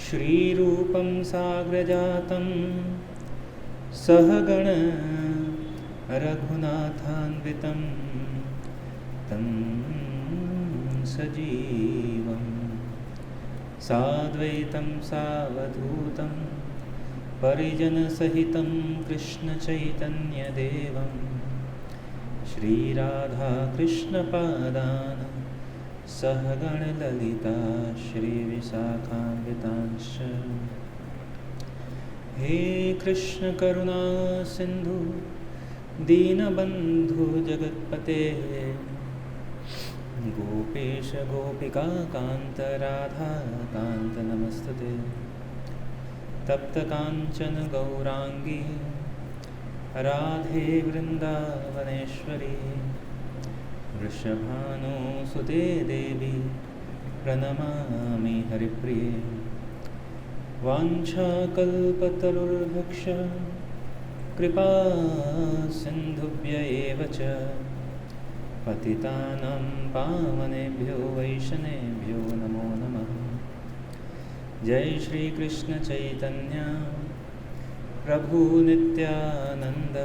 श्रीरूपं साग्रजातं सहगण रघुनाथान्वितं तं सजीवं साद्वैतं सावधूतं परिजनसहितं कृष्णचैतन्यदेवं श्रीराधाकृष्णपादान् सहगणललिता श्रीविशाखान्वितांश्च। हे कृष्ण करुणा सिंधु दीनबंधु जगत्पते गोपेश गोपिका कांत राधा कांत नमस्तुते। तप्त कांचन गौरांगी राधे वृंदावनेश्वरी वृषभानुसुते देवी प्रणमामि हरिप्रिये। वाञ्छाकल्पतरुर्भक्ष कृपा सिन्धुभ्य एव च पतितानां पावनेभ्यो वैष्णवेभ्यो नमो नमः। जय श्री कृष्ण चैतन्य प्रभु नित्यानंद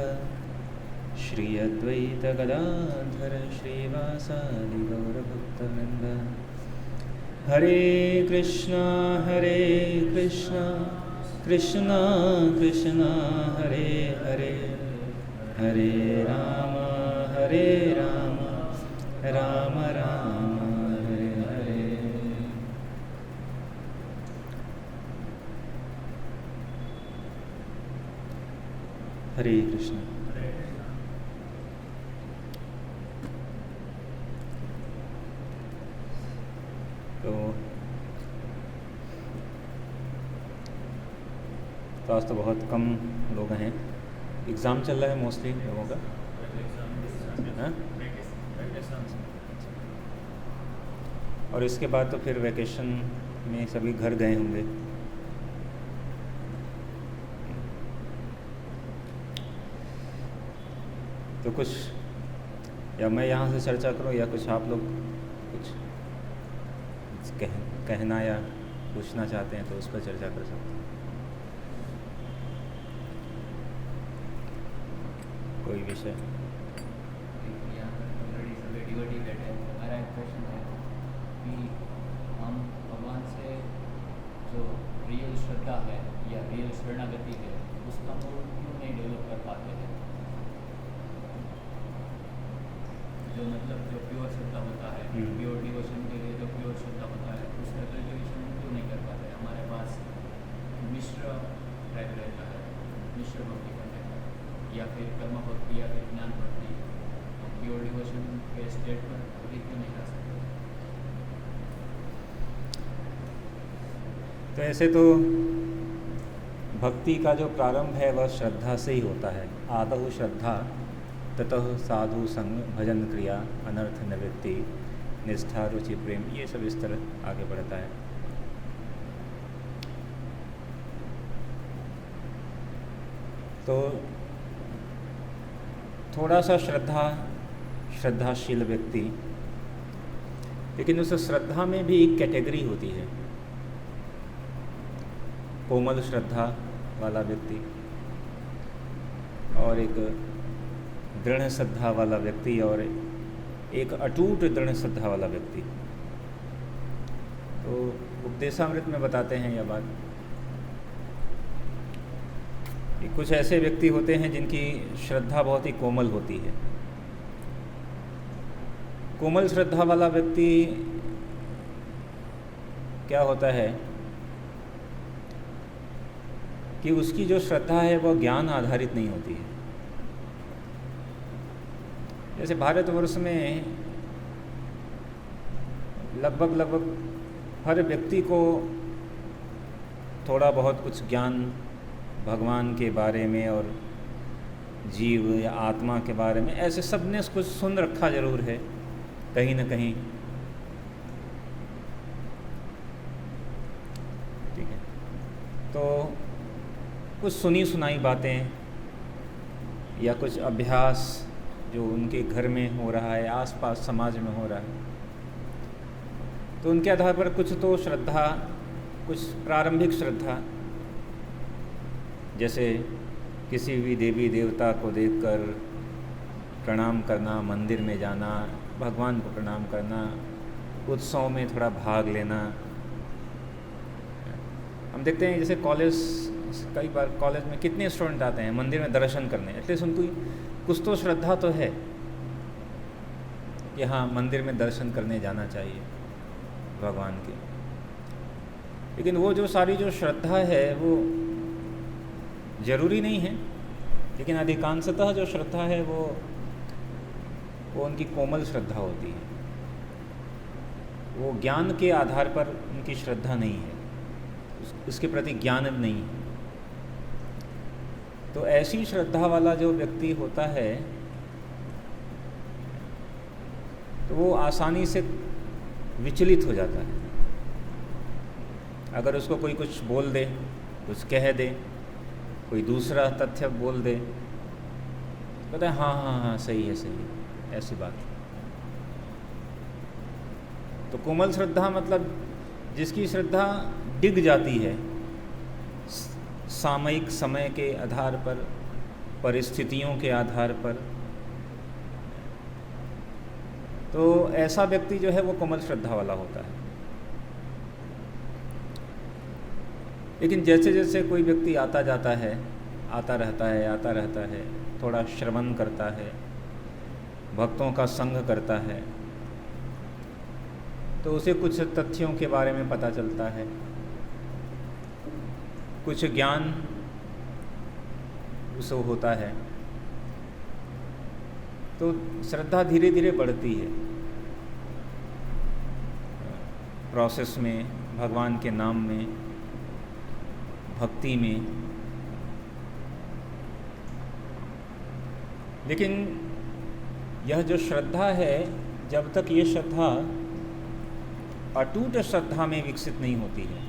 श्री अद्वैत गदाधर श्रीवासादि गौरभक्तवृंद। हरे कृष्णा कृष्णा कृष्णा हरे हरे, हरे राम राम राम हरे हरे। हरे कृष्ण। तो आज तो बहुत कम लोग हैं। एग्ज़ाम चल रहा है मोस्टली लोगों का। हाँ? और इसके बाद तो फिर वैकेशन में सभी घर गए होंगे। तो कुछ या मैं यहाँ से चर्चा करूँ या कुछ आप लोग कुछ कहना या पूछना चाहते हैं तो उस पर चर्चा कर सकते हैं। कोई विषय। हमारा एक क्वेश्चन है कि हम भगवान से जो रियल श्रद्धा है या रियल शरणागति है उसका मूड क्यों नहीं डेवलप कर पाते हैं। जो मतलब जो प्योर श्रद्धा होता है, प्योर डिवोशन के लिए जो प्योर श्रद्धा होता है उसका कल्टिवेशन क्यों नहीं कर पाते। हमारे पास मिश्र टाइप रहता है, मिश्र भक्ति करने का, या फिर कर्म भक्ति या फिर ज्ञान भक्ति। प्योर डिवोशन के स्टेट पर कभी क्यों नहीं जा सकते। तो ऐसे तो भक्ति का जो प्रारंभ है वह श्रद्धा से ही होता है। आदौ श्रद्धा ततः साधु संग भजन क्रिया अनर्थ निवृत्ति निष्ठा रुचि प्रेम, ये सब इस तरह आगे बढ़ता है। तो थोड़ा सा श्रद्धाशील व्यक्ति, लेकिन उस श्रद्धा में भी एक कैटेगरी होती है। कोमल श्रद्धा वाला व्यक्ति और एक दृढ़ श्रद्धा वाला व्यक्ति और एक अटूट दृढ़ श्रद्धा वाला व्यक्ति। तो उपदेशामृत में बताते हैं यह बात कि कुछ ऐसे व्यक्ति होते हैं जिनकी श्रद्धा बहुत ही कोमल होती है। कोमल श्रद्धा वाला व्यक्ति क्या होता है कि उसकी जो श्रद्धा है वह ज्ञान आधारित नहीं होती है। जैसे भारतवर्ष में लगभग हर व्यक्ति को थोड़ा बहुत कुछ ज्ञान भगवान के बारे में और जीव या आत्मा के बारे में ऐसे सब ने कुछ सुन रखा जरूर है कहीं ना कहीं। ठीक है, तो कुछ सुनी सुनाई बातें या कुछ अभ्यास जो उनके घर में हो रहा है, आसपास समाज में हो रहा है, तो उनके आधार पर कुछ तो श्रद्धा, कुछ प्रारंभिक श्रद्धा, जैसे किसी भी देवी देवता को देखकर प्रणाम करना, मंदिर में जाना, भगवान को प्रणाम करना, उत्सव में थोड़ा भाग लेना। हम देखते हैं जैसे कई बार कॉलेज में कितने स्टूडेंट आते हैं मंदिर में दर्शन करने, एटलीस्ट उनको कुछ तो श्रद्धा तो है कि हाँ मंदिर में दर्शन करने जाना चाहिए भगवान के। लेकिन वो जो सारी जो श्रद्धा है वो ज़रूरी नहीं है, लेकिन अधिकांशतः जो श्रद्धा है वो उनकी कोमल श्रद्धा होती है। वो ज्ञान के आधार पर उनकी श्रद्धा नहीं है, उसके प्रति ज्ञान नहीं है। तो ऐसी श्रद्धा वाला जो व्यक्ति होता है तो वो आसानी से विचलित हो जाता है। अगर उसको कोई कुछ बोल दे, कुछ कह दे, कोई दूसरा तथ्य बोल दे, कहता है हाँ सही है, ऐसी बात। तो कोमल श्रद्धा मतलब जिसकी श्रद्धा डिग जाती है सामयिक समय के आधार पर, परिस्थितियों के आधार पर, तो ऐसा व्यक्ति जो है वो कोमल श्रद्धा वाला होता है। लेकिन जैसे जैसे कोई व्यक्ति आता जाता है, आता रहता है, थोड़ा श्रवण करता है, भक्तों का संग करता है, तो उसे कुछ तथ्यों के बारे में पता चलता है, कुछ ज्ञान उसे होता है, तो श्रद्धा धीरे धीरे बढ़ती है प्रोसेस में, भगवान के नाम में, भक्ति में। लेकिन यह जो श्रद्धा है, जब तक ये श्रद्धा अटूट श्रद्धा में विकसित नहीं होती है,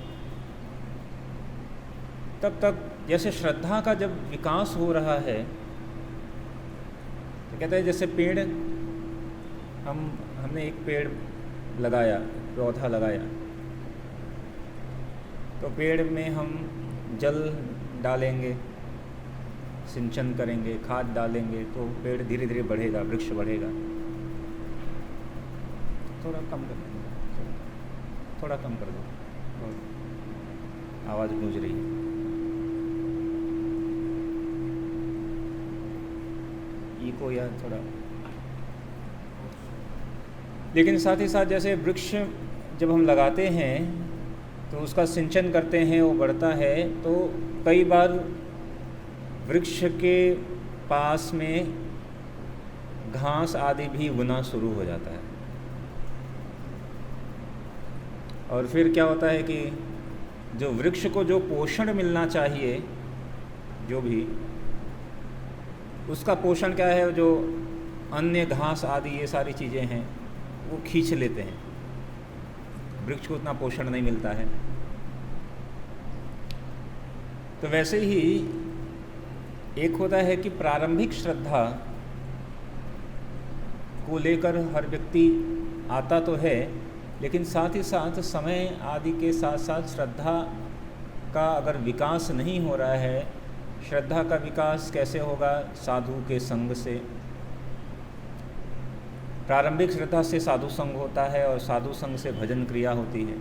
तब तक जैसे श्रद्धा का जब विकास हो रहा है, तो कहते हैं जैसे पेड़, हमने एक पेड़ लगाया, पौधा लगाया, तो पेड़ में हम जल डालेंगे, सिंचन करेंगे, खाद डालेंगे, तो पेड़ धीरे धीरे बढ़ेगा, वृक्ष बढ़ेगा। थोड़ा कम कर दो, थोड़ा कम कर दो, आवाज़ गूंज रही है। इको या थोड़ा। लेकिन साथ ही साथ जैसे वृक्ष जब हम लगाते हैं तो उसका सिंचन करते हैं, वो बढ़ता है, तो कई बार वृक्ष के पास में घास आदि भी उगना शुरू हो जाता है। और फिर क्या होता है कि जो वृक्ष को जो पोषण मिलना चाहिए, जो भी उसका पोषण क्या है, जो अन्य घास आदि ये सारी चीज़ें हैं वो खींच लेते हैं, वृक्ष को उतना पोषण नहीं मिलता है। तो वैसे ही एक होता है कि प्रारंभिक श्रद्धा को लेकर हर व्यक्ति आता तो है, लेकिन साथ ही साथ समय आदि के साथ साथ श्रद्धा का अगर विकास नहीं हो रहा है, श्रद्धा का विकास कैसे होगा? साधु के संग से। प्रारंभिक श्रद्धा से साधु संग होता है और साधु संग से भजन क्रिया होती है,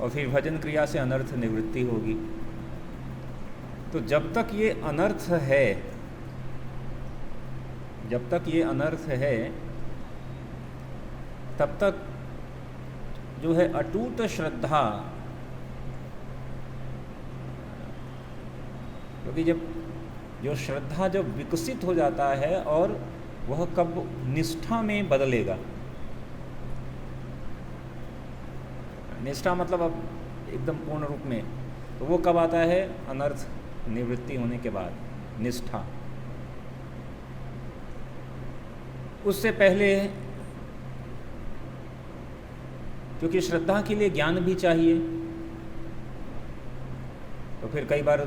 और फिर भजन क्रिया से अनर्थ निवृत्ति होगी। तो जब तक ये अनर्थ है, जब तक ये अनर्थ है, तब तक जो है अटूट श्रद्धा, क्योंकि जब जो श्रद्धा जब विकसित हो जाता है और वह कब निष्ठा में बदलेगा, निष्ठा मतलब अब एकदम पूर्ण रूप में, तो वो कब आता है? अनर्थ निवृत्ति होने के बाद निष्ठा। उससे पहले क्योंकि श्रद्धा के लिए ज्ञान भी चाहिए, तो फिर कई बार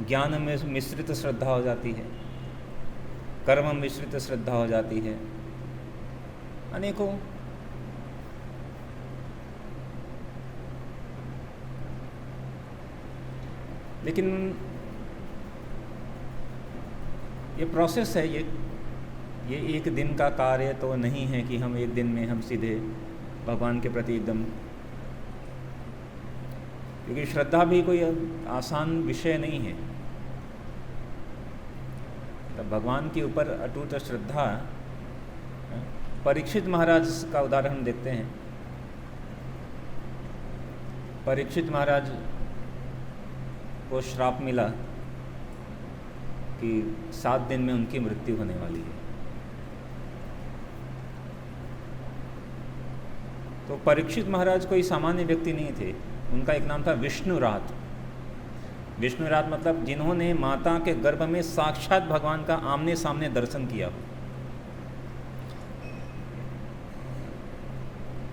ज्ञान में मिश्रित श्रद्धा हो जाती है, कर्म मिश्रित श्रद्धा हो जाती है, अनेकों लेकिन ये प्रोसेस है, ये एक दिन का कार्य तो नहीं है कि हम एक दिन में हम सीधे भगवान के प्रति एकदम, क्योंकि श्रद्धा भी कोई आसान विषय नहीं है। तब भगवान के ऊपर अटूट श्रद्धा, परीक्षित महाराज का उदाहरण हम देखते हैं। परीक्षित महाराज को श्राप मिला कि 7 दिन में उनकी मृत्यु होने वाली है। तो परीक्षित महाराज कोई सामान्य व्यक्ति नहीं थे, उनका एक नाम था विष्णुरात। विष्णुरात मतलब जिन्होंने माता के गर्भ में साक्षात भगवान का आमने सामने दर्शन किया हो।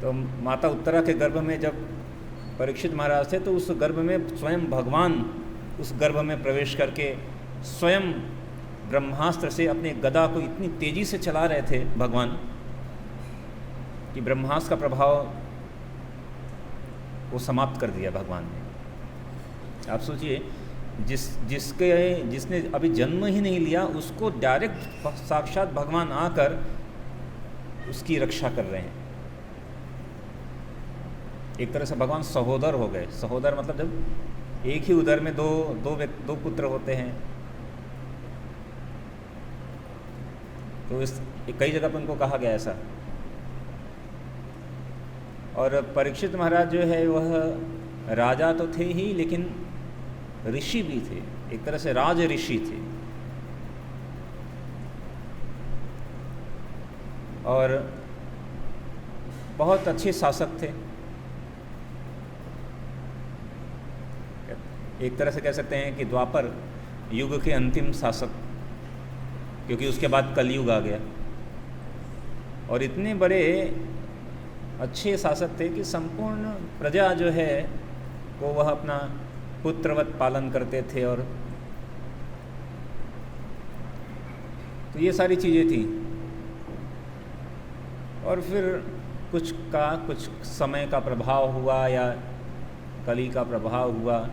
तो माता उत्तरा के गर्भ में जब परीक्षित महाराज थे, तो उस गर्भ में स्वयं भगवान उस गर्भ में प्रवेश करके स्वयं ब्रह्मास्त्र से अपने गदा को इतनी तेजी से चला रहे थे भगवान कि ब्रह्मास्त्र का प्रभाव वो समाप्त कर दिया भगवान ने। आप सोचिए, जिसने अभी जन्म ही नहीं लिया, उसको डायरेक्ट साक्षात भगवान आकर उसकी रक्षा कर रहे हैं। एक तरह से भगवान सहोदर हो गए। सहोदर मतलब जब एक ही उदर में दो पुत्र होते हैं, तो इस कई जगह पर उनको कहा गया ऐसा। और परीक्षित महाराज जो है वह राजा तो थे ही, लेकिन ऋषि भी थे, एक तरह से राज ऋषि थे। और बहुत अच्छे शासक थे। एक तरह से कह सकते हैं कि द्वापर युग के अंतिम शासक, क्योंकि उसके बाद कलयुग आ गया। और इतने बड़े अच्छे शासक थे कि संपूर्ण प्रजा जो है वो वह अपना पुत्रवत पालन करते थे। और तो ये सारी चीज़ें थी। और फिर कुछ समय का प्रभाव हुआ या कली का प्रभाव हुआ,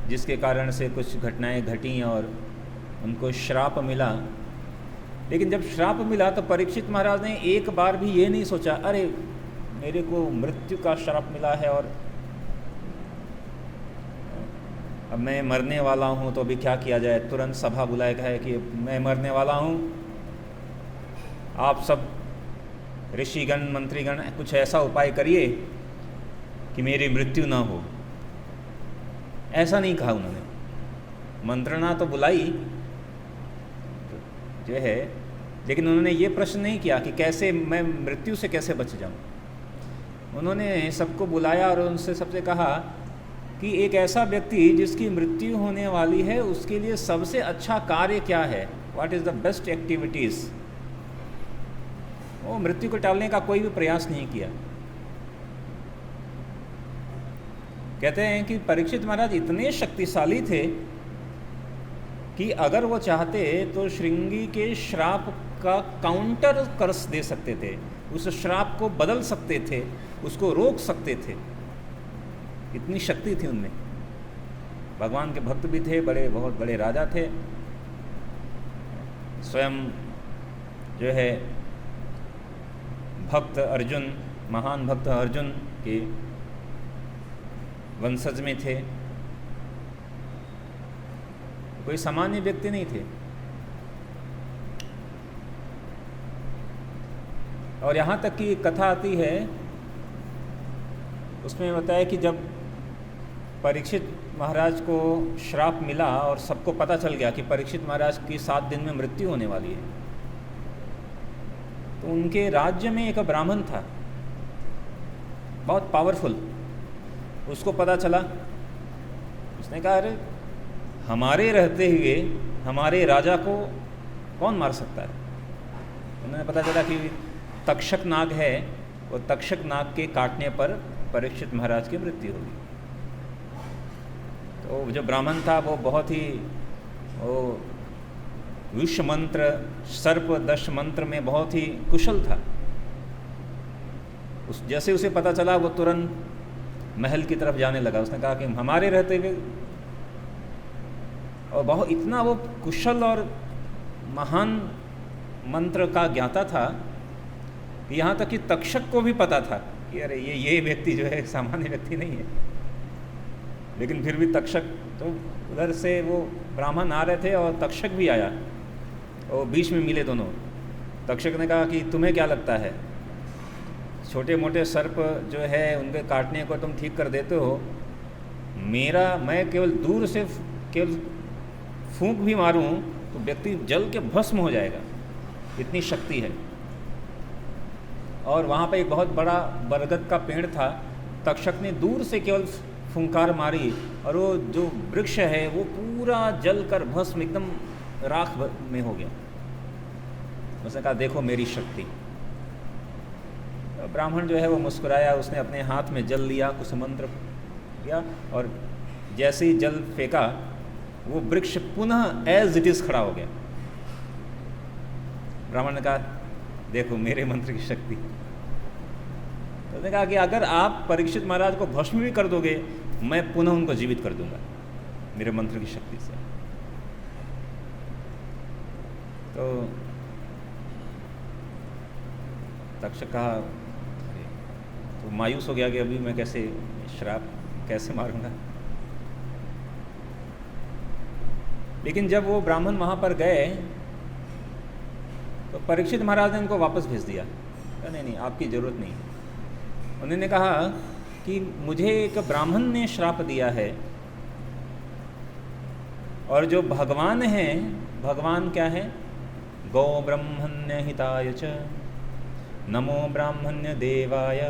जिसके कारण से कुछ घटनाएं घटीं और उनको श्राप मिला। लेकिन जब श्राप मिला तो परीक्षित महाराज ने एक बार भी ये नहीं सोचा, अरे मेरे को मृत्यु का श्राप मिला है और अब मैं मरने वाला हूँ, तो अभी क्या किया जाए। तुरंत सभा बुलाया गया है कि मैं मरने वाला हूँ, आप सब ऋषिगण मंत्रीगण कुछ ऐसा उपाय करिए कि मेरी मृत्यु ना हो। ऐसा नहीं कहा उन्होंने। मंत्रणा तो बुलाई जो है, लेकिन उन्होंने ये प्रश्न नहीं किया कि कैसे मैं मृत्यु से कैसे बच जाऊं। उन्होंने सबको बुलाया और उनसे सबसे कहा कि एक ऐसा व्यक्ति जिसकी मृत्यु होने वाली है, उसके लिए सबसे अच्छा कार्य क्या है, what is the best activities. वो मृत्यु को टालने का कोई भी प्रयास नहीं किया। कहते हैं कि परीक्षित महाराज इतने शक्तिशाली थे कि अगर वो चाहते तो श्रृंगी के श्राप का काउंटर कर दे सकते थे, उस श्राप को बदल सकते थे, उसको रोक सकते थे। इतनी शक्ति थी उनमें। भगवान के भक्त भी थे, बहुत बड़े राजा थे। स्वयं जो है भक्त अर्जुन, महान भक्त अर्जुन के वंशज में थे। कोई सामान्य व्यक्ति नहीं थे। और यहाँ तक कि कथा आती है, उसमें बताया कि जब परीक्षित महाराज को श्राप मिला और सबको पता चल गया कि परीक्षित महाराज की 7 दिन में मृत्यु होने वाली है, तो उनके राज्य में एक ब्राह्मण था, बहुत पावरफुल। उसको पता चला, उसने कहा अरे हमारे रहते हुए हमारे राजा को कौन मार सकता है। उन्हें पता चला कि तक्षक नाग है, वो तक्षक नाग के काटने पर परीक्षित महाराज की मृत्यु होगी। तो जो ब्राह्मण था वो बहुत ही विष मंत्र, सर्प दश मंत्र में बहुत ही कुशल था। जैसे उसे पता चला, वो तुरंत महल की तरफ जाने लगा। उसने कहा कि हमारे रहते हुए और बहुत इतना वो कुशल और महान मंत्र का ज्ञाता था कि यहाँ तक कि तक्षक को भी पता था कि अरे ये व्यक्ति जो है सामान्य व्यक्ति नहीं है। लेकिन फिर भी तक्षक तो उधर से वो ब्राह्मण आ रहे थे और तक्षक भी आया और बीच में मिले दोनों। तक्षक ने कहा कि तुम्हें क्या लगता है, छोटे मोटे सर्प जो है उनके काटने को तुम ठीक कर देते हो, मैं केवल दूर से केवल फूंक भी मारूं तो व्यक्ति जल के भस्म हो जाएगा, इतनी शक्ति है। और वहाँ पे एक बहुत बड़ा बरगद का पेड़ था। तक्षक ने दूर से केवल फुंकार मारी और वो जो वृक्ष है वो पूरा जल कर भस्म एकदम राख में हो गया। उसने कहा देखो मेरी शक्ति। ब्राह्मण जो है वो मुस्कुराया, उसने अपने हाथ में जल लिया, कुछ मंत्र किया और जैसे ही जल फेंका वो वृक्ष पुनः एज इट इज खड़ा हो गया। ब्राह्मण ने कहा देखो मेरे मंत्र की शक्ति। तो उसने कहा कि अगर आप परीक्षित महाराज को भस्म भी कर दोगे मैं पुनः उनको जीवित कर दूंगा मेरे मंत्र की शक्ति से। तो तक्षक कहा तो मायूस हो गया कि अभी मैं कैसे श्राप कैसे मारूंगा। लेकिन जब वो ब्राह्मण वहाँ पर गए तो परीक्षित महाराज ने उनको वापस भेज दिया। नहीं आपकी ज़रूरत नहीं। उन्होंने कहा कि मुझे एक ब्राह्मण ने श्राप दिया है और जो भगवान हैं, भगवान क्या है, गौ ब्रह्मण्य हिताय च नमो ब्राह्मण्य देवाय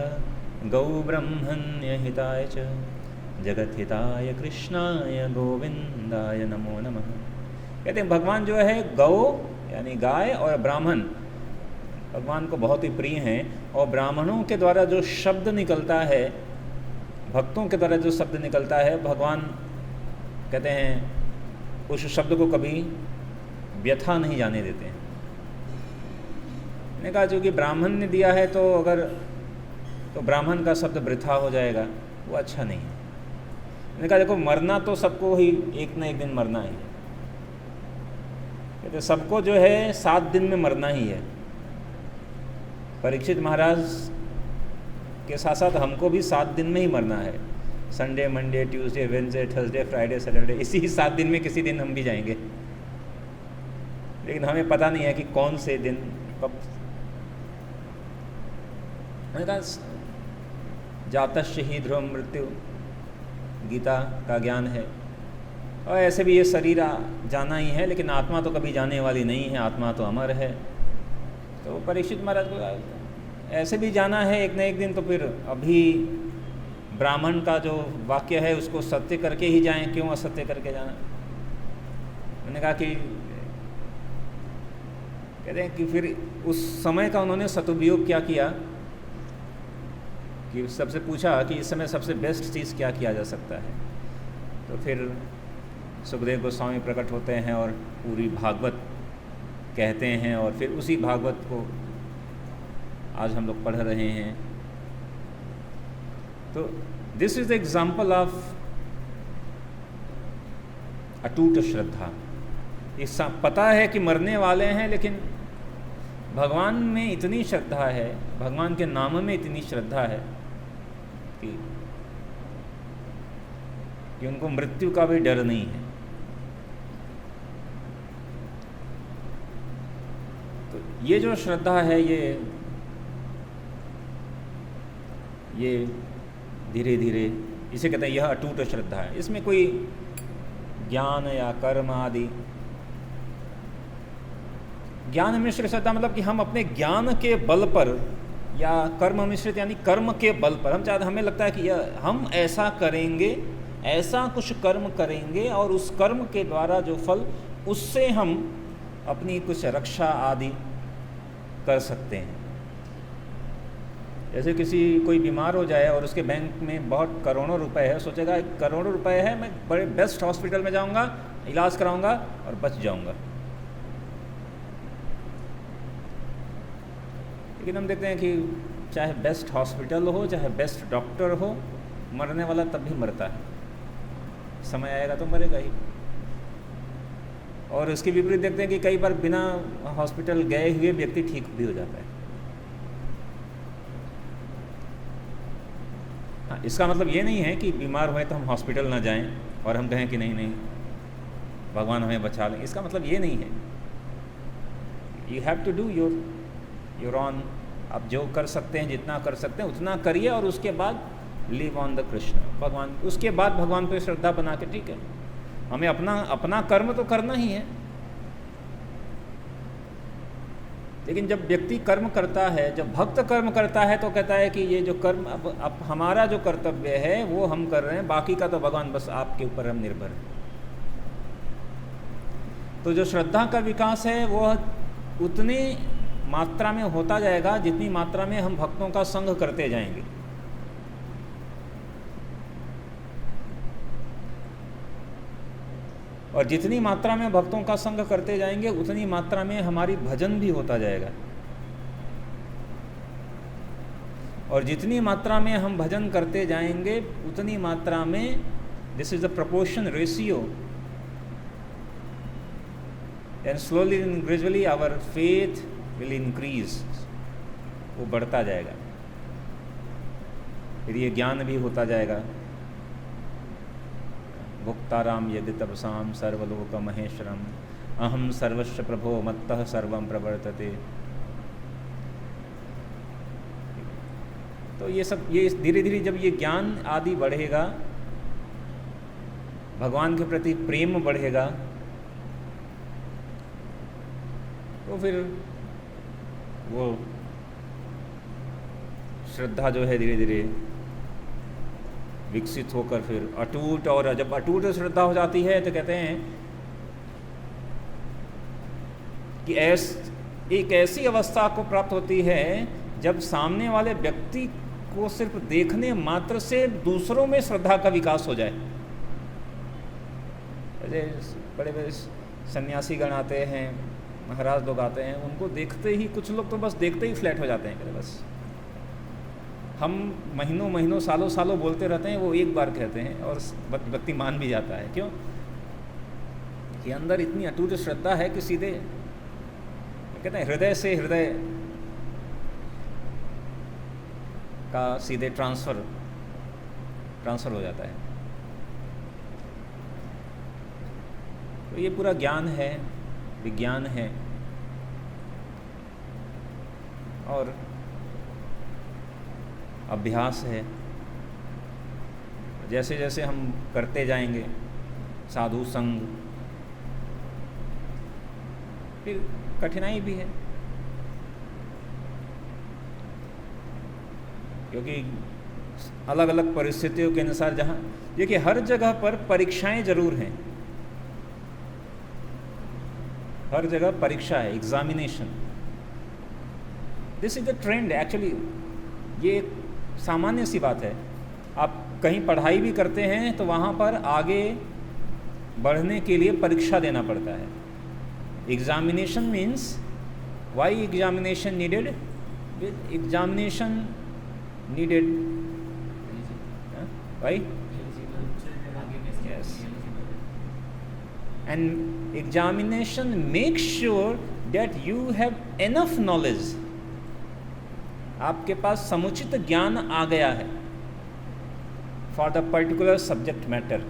गौ ब्रह्मण्य हिताय च जगत हिताय कृष्णाय गोविंदाय नमो नमः। कहते हैं भगवान जो है गौ यानी गाय और ब्राह्मण भगवान को बहुत ही प्रिय हैं और ब्राह्मणों के द्वारा जो शब्द निकलता है, भक्तों के द्वारा जो शब्द निकलता है, भगवान कहते हैं उस शब्द को कभी व्यथा नहीं जाने देते हैं। मैंने कहा जो कि ब्राह्मण ने दिया है तो अगर तो ब्राह्मण का शब्द वृथा हो जाएगा, वो अच्छा नहीं है। मैंने कहा देखो मरना तो सबको ही एक न एक दिन मरना ही है। कहते सबको जो है 7 दिन में मरना ही है। परीक्षित महाराज के साथ साथ हमको भी 7 दिन में ही मरना है। Sunday Monday Tuesday Wednesday Thursday Friday Saturday, इसी 7 दिन में किसी दिन हम भी जाएंगे। लेकिन हमें पता नहीं है कि कौन से दिन कब। मैंने कहा जातस्य ही ध्रुव मृत्यु, गीता का ज्ञान है और ऐसे भी ये शरीर जाना ही है, लेकिन आत्मा तो कभी जाने वाली नहीं है, आत्मा तो अमर है। तो परीक्षित महाराज को ऐसे भी जाना है एक न एक दिन, तो फिर अभी ब्राह्मण का जो वाक्य है उसको सत्य करके ही जाएं, क्यों असत्य करके जाना। मैंने कहा कि कहते हैं कि फिर उस समय का उन्होंने सदुपयोग क्या किया कि सबसे पूछा कि इस समय सबसे बेस्ट चीज़ क्या किया जा सकता है। तो फिर सुखदेव गोस्वामी प्रकट होते हैं और पूरी भागवत कहते हैं और फिर उसी भागवत को आज हम लोग पढ़ रहे हैं। तो this is the example of अटूट श्रद्धा। इस पता है कि मरने वाले हैं, लेकिन भगवान में इतनी श्रद्धा है, भगवान के नाम में इतनी श्रद्धा है कि उनको मृत्यु का भी डर नहीं है। तो ये जो श्रद्धा है ये धीरे धीरे इसे कहते हैं यह अटूट श्रद्धा है। इसमें कोई ज्ञान या कर्म आदि, ज्ञान मिश्रित श्रद्धा मतलब कि हम अपने ज्ञान के बल पर, या कर्म मिश्रित यानी कर्म के बल पर हम चाहते, हमें लगता है कि हम ऐसा करेंगे, ऐसा कुछ कर्म करेंगे और उस कर्म के द्वारा जो फल, उससे हम अपनी कुछ रक्षा आदि कर सकते हैं। जैसे कोई बीमार हो जाए और उसके बैंक में बहुत करोड़ों रुपए है, सोचेगा करोड़ों रुपए है, मैं बड़े बेस्ट हॉस्पिटल में जाऊंगा, इलाज कराऊंगा और बच जाऊंगा। लेकिन हम देखते हैं कि चाहे बेस्ट हॉस्पिटल हो, चाहे बेस्ट डॉक्टर हो, मरने वाला तब भी मरता है। समय आएगा तो मरेगा ही। और इसके विपरीत देखते हैं कि कई बार बिना हॉस्पिटल गए हुए व्यक्ति ठीक भी हो जाता है। हाँ, इसका मतलब ये नहीं है कि बीमार हुए तो हम हॉस्पिटल ना जाएं और हम कहें कि नहीं नहीं भगवान हमें बचा लें, इसका मतलब ये नहीं है। You have to do your own, आप जो कर सकते हैं, जितना कर सकते हैं उतना करिए, और उसके बाद लिव ऑन द कृष्ण, भगवान, उसके बाद भगवान पे श्रद्धा बना के, ठीक है, हमें अपना कर्म तो करना ही है। लेकिन जब व्यक्ति कर्म करता है, जब भक्त कर्म करता है, तो कहता है कि ये जो कर्म अब हमारा जो कर्तव्य है वो हम कर रहे हैं, बाकी का तो भगवान बस आपके ऊपर हम निर्भर है। तो जो श्रद्धा का विकास है वो उतनी मात्रा में होता जाएगा जितनी मात्रा में हम भक्तों का संग करते जाएंगे। और जितनी मात्रा में भक्तों का संग करते जाएंगे उतनी मात्रा में हमारी भजन भी होता जाएगा। और जितनी मात्रा में हम भजन करते जाएंगे उतनी मात्रा में, this is the proportion ratio, and slowly and gradually our faith will increase, वो बढ़ता जाएगा। फिर ये ज्ञान भी होता जाएगा। भुक्ताराम यदि तपसाम सर्वलोक महेश्वरम अहम सर्वस्व प्रभो मत्तः सर्वं प्रवर्तते। तो ये सब, ये धीरे धीरे जब ये ज्ञान आदि बढ़ेगा, भगवान के प्रति प्रेम बढ़ेगा, तो फिर वो श्रद्धा जो है धीरे धीरे विकसित होकर फिर अटूट, और जब अटूट श्रद्धा हो जाती है तो कहते हैं कि एक ऐसी अवस्था को प्राप्त होती है जब सामने वाले व्यक्ति को सिर्फ देखने मात्र से दूसरों में श्रद्धा का विकास हो जाए। बड़े बड़े सन्यासी गण आते हैं, महाराज लोग आते हैं, उनको देखते ही, कुछ लोग तो बस देखते ही फ्लैट हो जाते हैं। बस हम महीनों महीनों सालों सालों बोलते रहते हैं, वो एक बार कहते हैं और व्यक्ति मान भी जाता है। क्यों? कि अंदर इतनी अटूट श्रद्धा है कि सीधे कहते हैं हृदय से हृदय का सीधे ट्रांसफ़र हो जाता है। तो ये पूरा ज्ञान है, विज्ञान है, और अभ्यास है। जैसे जैसे हम करते जाएंगे साधु संग, फिर कठिनाई भी है, क्योंकि अलग अलग परिस्थितियों के अनुसार, जहाँ देखिए हर जगह पर परीक्षाएं जरूर हैं, हर जगह परीक्षा है, examination. This is the trend actually. ये सामान्य सी बात है। आप कहीं पढ़ाई भी करते हैं तो वहाँ पर आगे बढ़ने के लिए परीक्षा देना पड़ता है। Examination means, why examination needed? Examination needed, why? Yes, and examination make sure that you have enough knowledge, आपके पास समुचित ज्ञान आ गया है for the particular subject matter.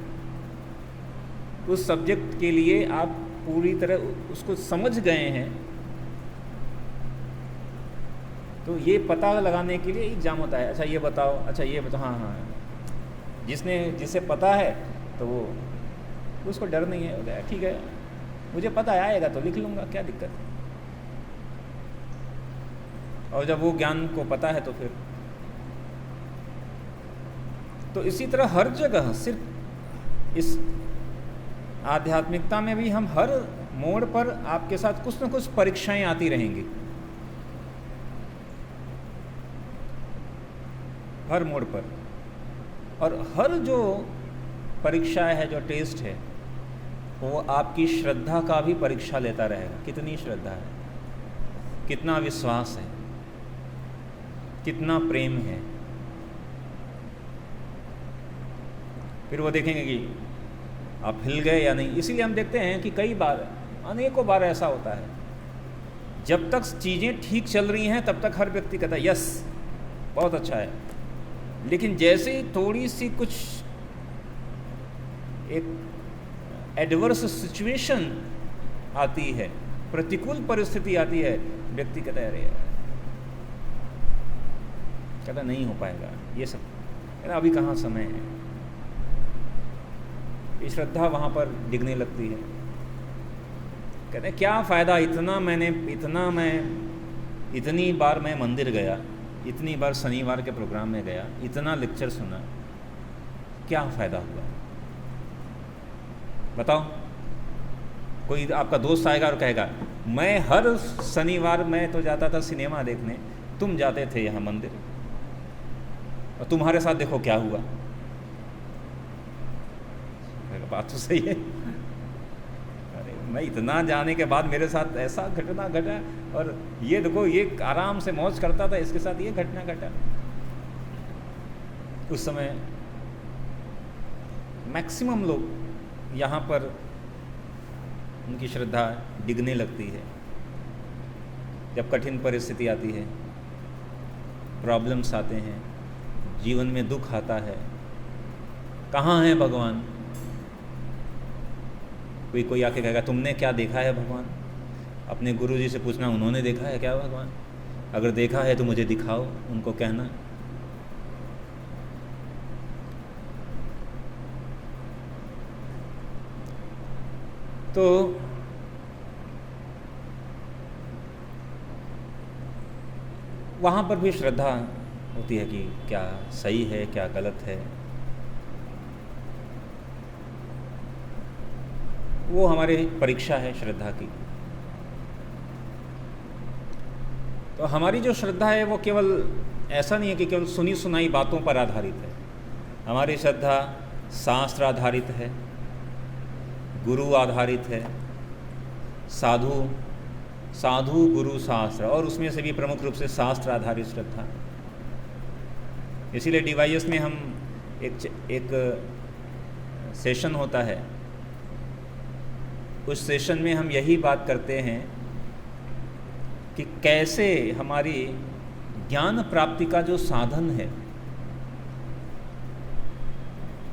उस सब्जेक्ट के लिए आप पूरी तरह उसको समझ गए हैं। तो ये पता लगाने के लिए एग्जाम होता है। अच्छा ये बताओ, अच्छा ये बताओ, हाँ हाँ, जिसे पता है तो वो, उसको डर नहीं है, ठीक है मुझे पता है, आएगा तो लिख लूँगा, क्या दिक्कत है। और जब वो ज्ञान को पता है तो फिर, तो इसी तरह हर जगह, सिर्फ इस आध्यात्मिकता में भी हम हर मोड़ पर आपके साथ कुछ न कुछ परीक्षाएं आती रहेंगी, हर मोड़ पर। और हर जो परीक्षा है, जो टेस्ट है, वो आपकी श्रद्धा का भी परीक्षा लेता रहेगा। कितनी श्रद्धा है, कितना विश्वास है, कितना प्रेम है। फिर वो देखेंगे कि आप हिल गए या नहीं। इसीलिए हम देखते हैं कि कई बार अनेकों बार ऐसा होता है, जब तक चीज़ें ठीक चल रही हैं तब तक हर व्यक्ति कहता है यस बहुत अच्छा है, लेकिन जैसे ही थोड़ी सी कुछ एक एडवर्स सिचुएशन आती है, प्रतिकूल परिस्थिति आती है, व्यक्ति कहता है अरे यार, कहता नहीं हो पाएगा ये सब, कहता अभी कहाँ समय है। ये श्रद्धा वहाँ पर डिगने लगती है। कहते हैं क्या फ़ायदा, इतनी बार मैं मंदिर गया, इतनी बार शनिवार के प्रोग्राम में गया, इतना लेक्चर सुना, क्या फ़ायदा हुआ बताओ। कोई आपका दोस्त आएगा और कहेगा मैं हर शनिवार मैं तो जाता था सिनेमा देखने, तुम जाते थे यहाँ मंदिर, और तुम्हारे साथ देखो क्या हुआ। बात तो सही है, अरे मैं इतना जाने के बाद मेरे साथ ऐसा घटना घटा, और ये देखो ये आराम से मौज करता था, इसके साथ ये घटना घटा। उस समय मैक्सिमम लोग यहाँ पर उनकी श्रद्धा डिगने लगती है। जब कठिन परिस्थिति आती है, प्रॉब्लम्स आते हैं, जीवन में दुख आता है, कहाँ है भगवान। कोई आके कहेगा तुमने क्या देखा है भगवान, अपने गुरुजी से पूछना उन्होंने देखा है क्या भगवान, अगर देखा है तो मुझे दिखाओ, उनको कहना। तो वहाँ पर भी श्रद्धा होती है कि क्या सही है क्या गलत है, वो हमारी परीक्षा है श्रद्धा की। तो हमारी जो श्रद्धा है वो केवल ऐसा नहीं है कि केवल सुनी सुनाई बातों पर आधारित है। हमारी श्रद्धा शास्त्र आधारित है, गुरु आधारित है, साधु गुरु शास्त्र, और उसमें से भी प्रमुख रूप से शास्त्र आधारित श्रद्धा। इसीलिए DYS में हम एक सेशन होता है, उस सेशन में हम यही बात करते हैं कि कैसे हमारी ज्ञान प्राप्ति का जो साधन है,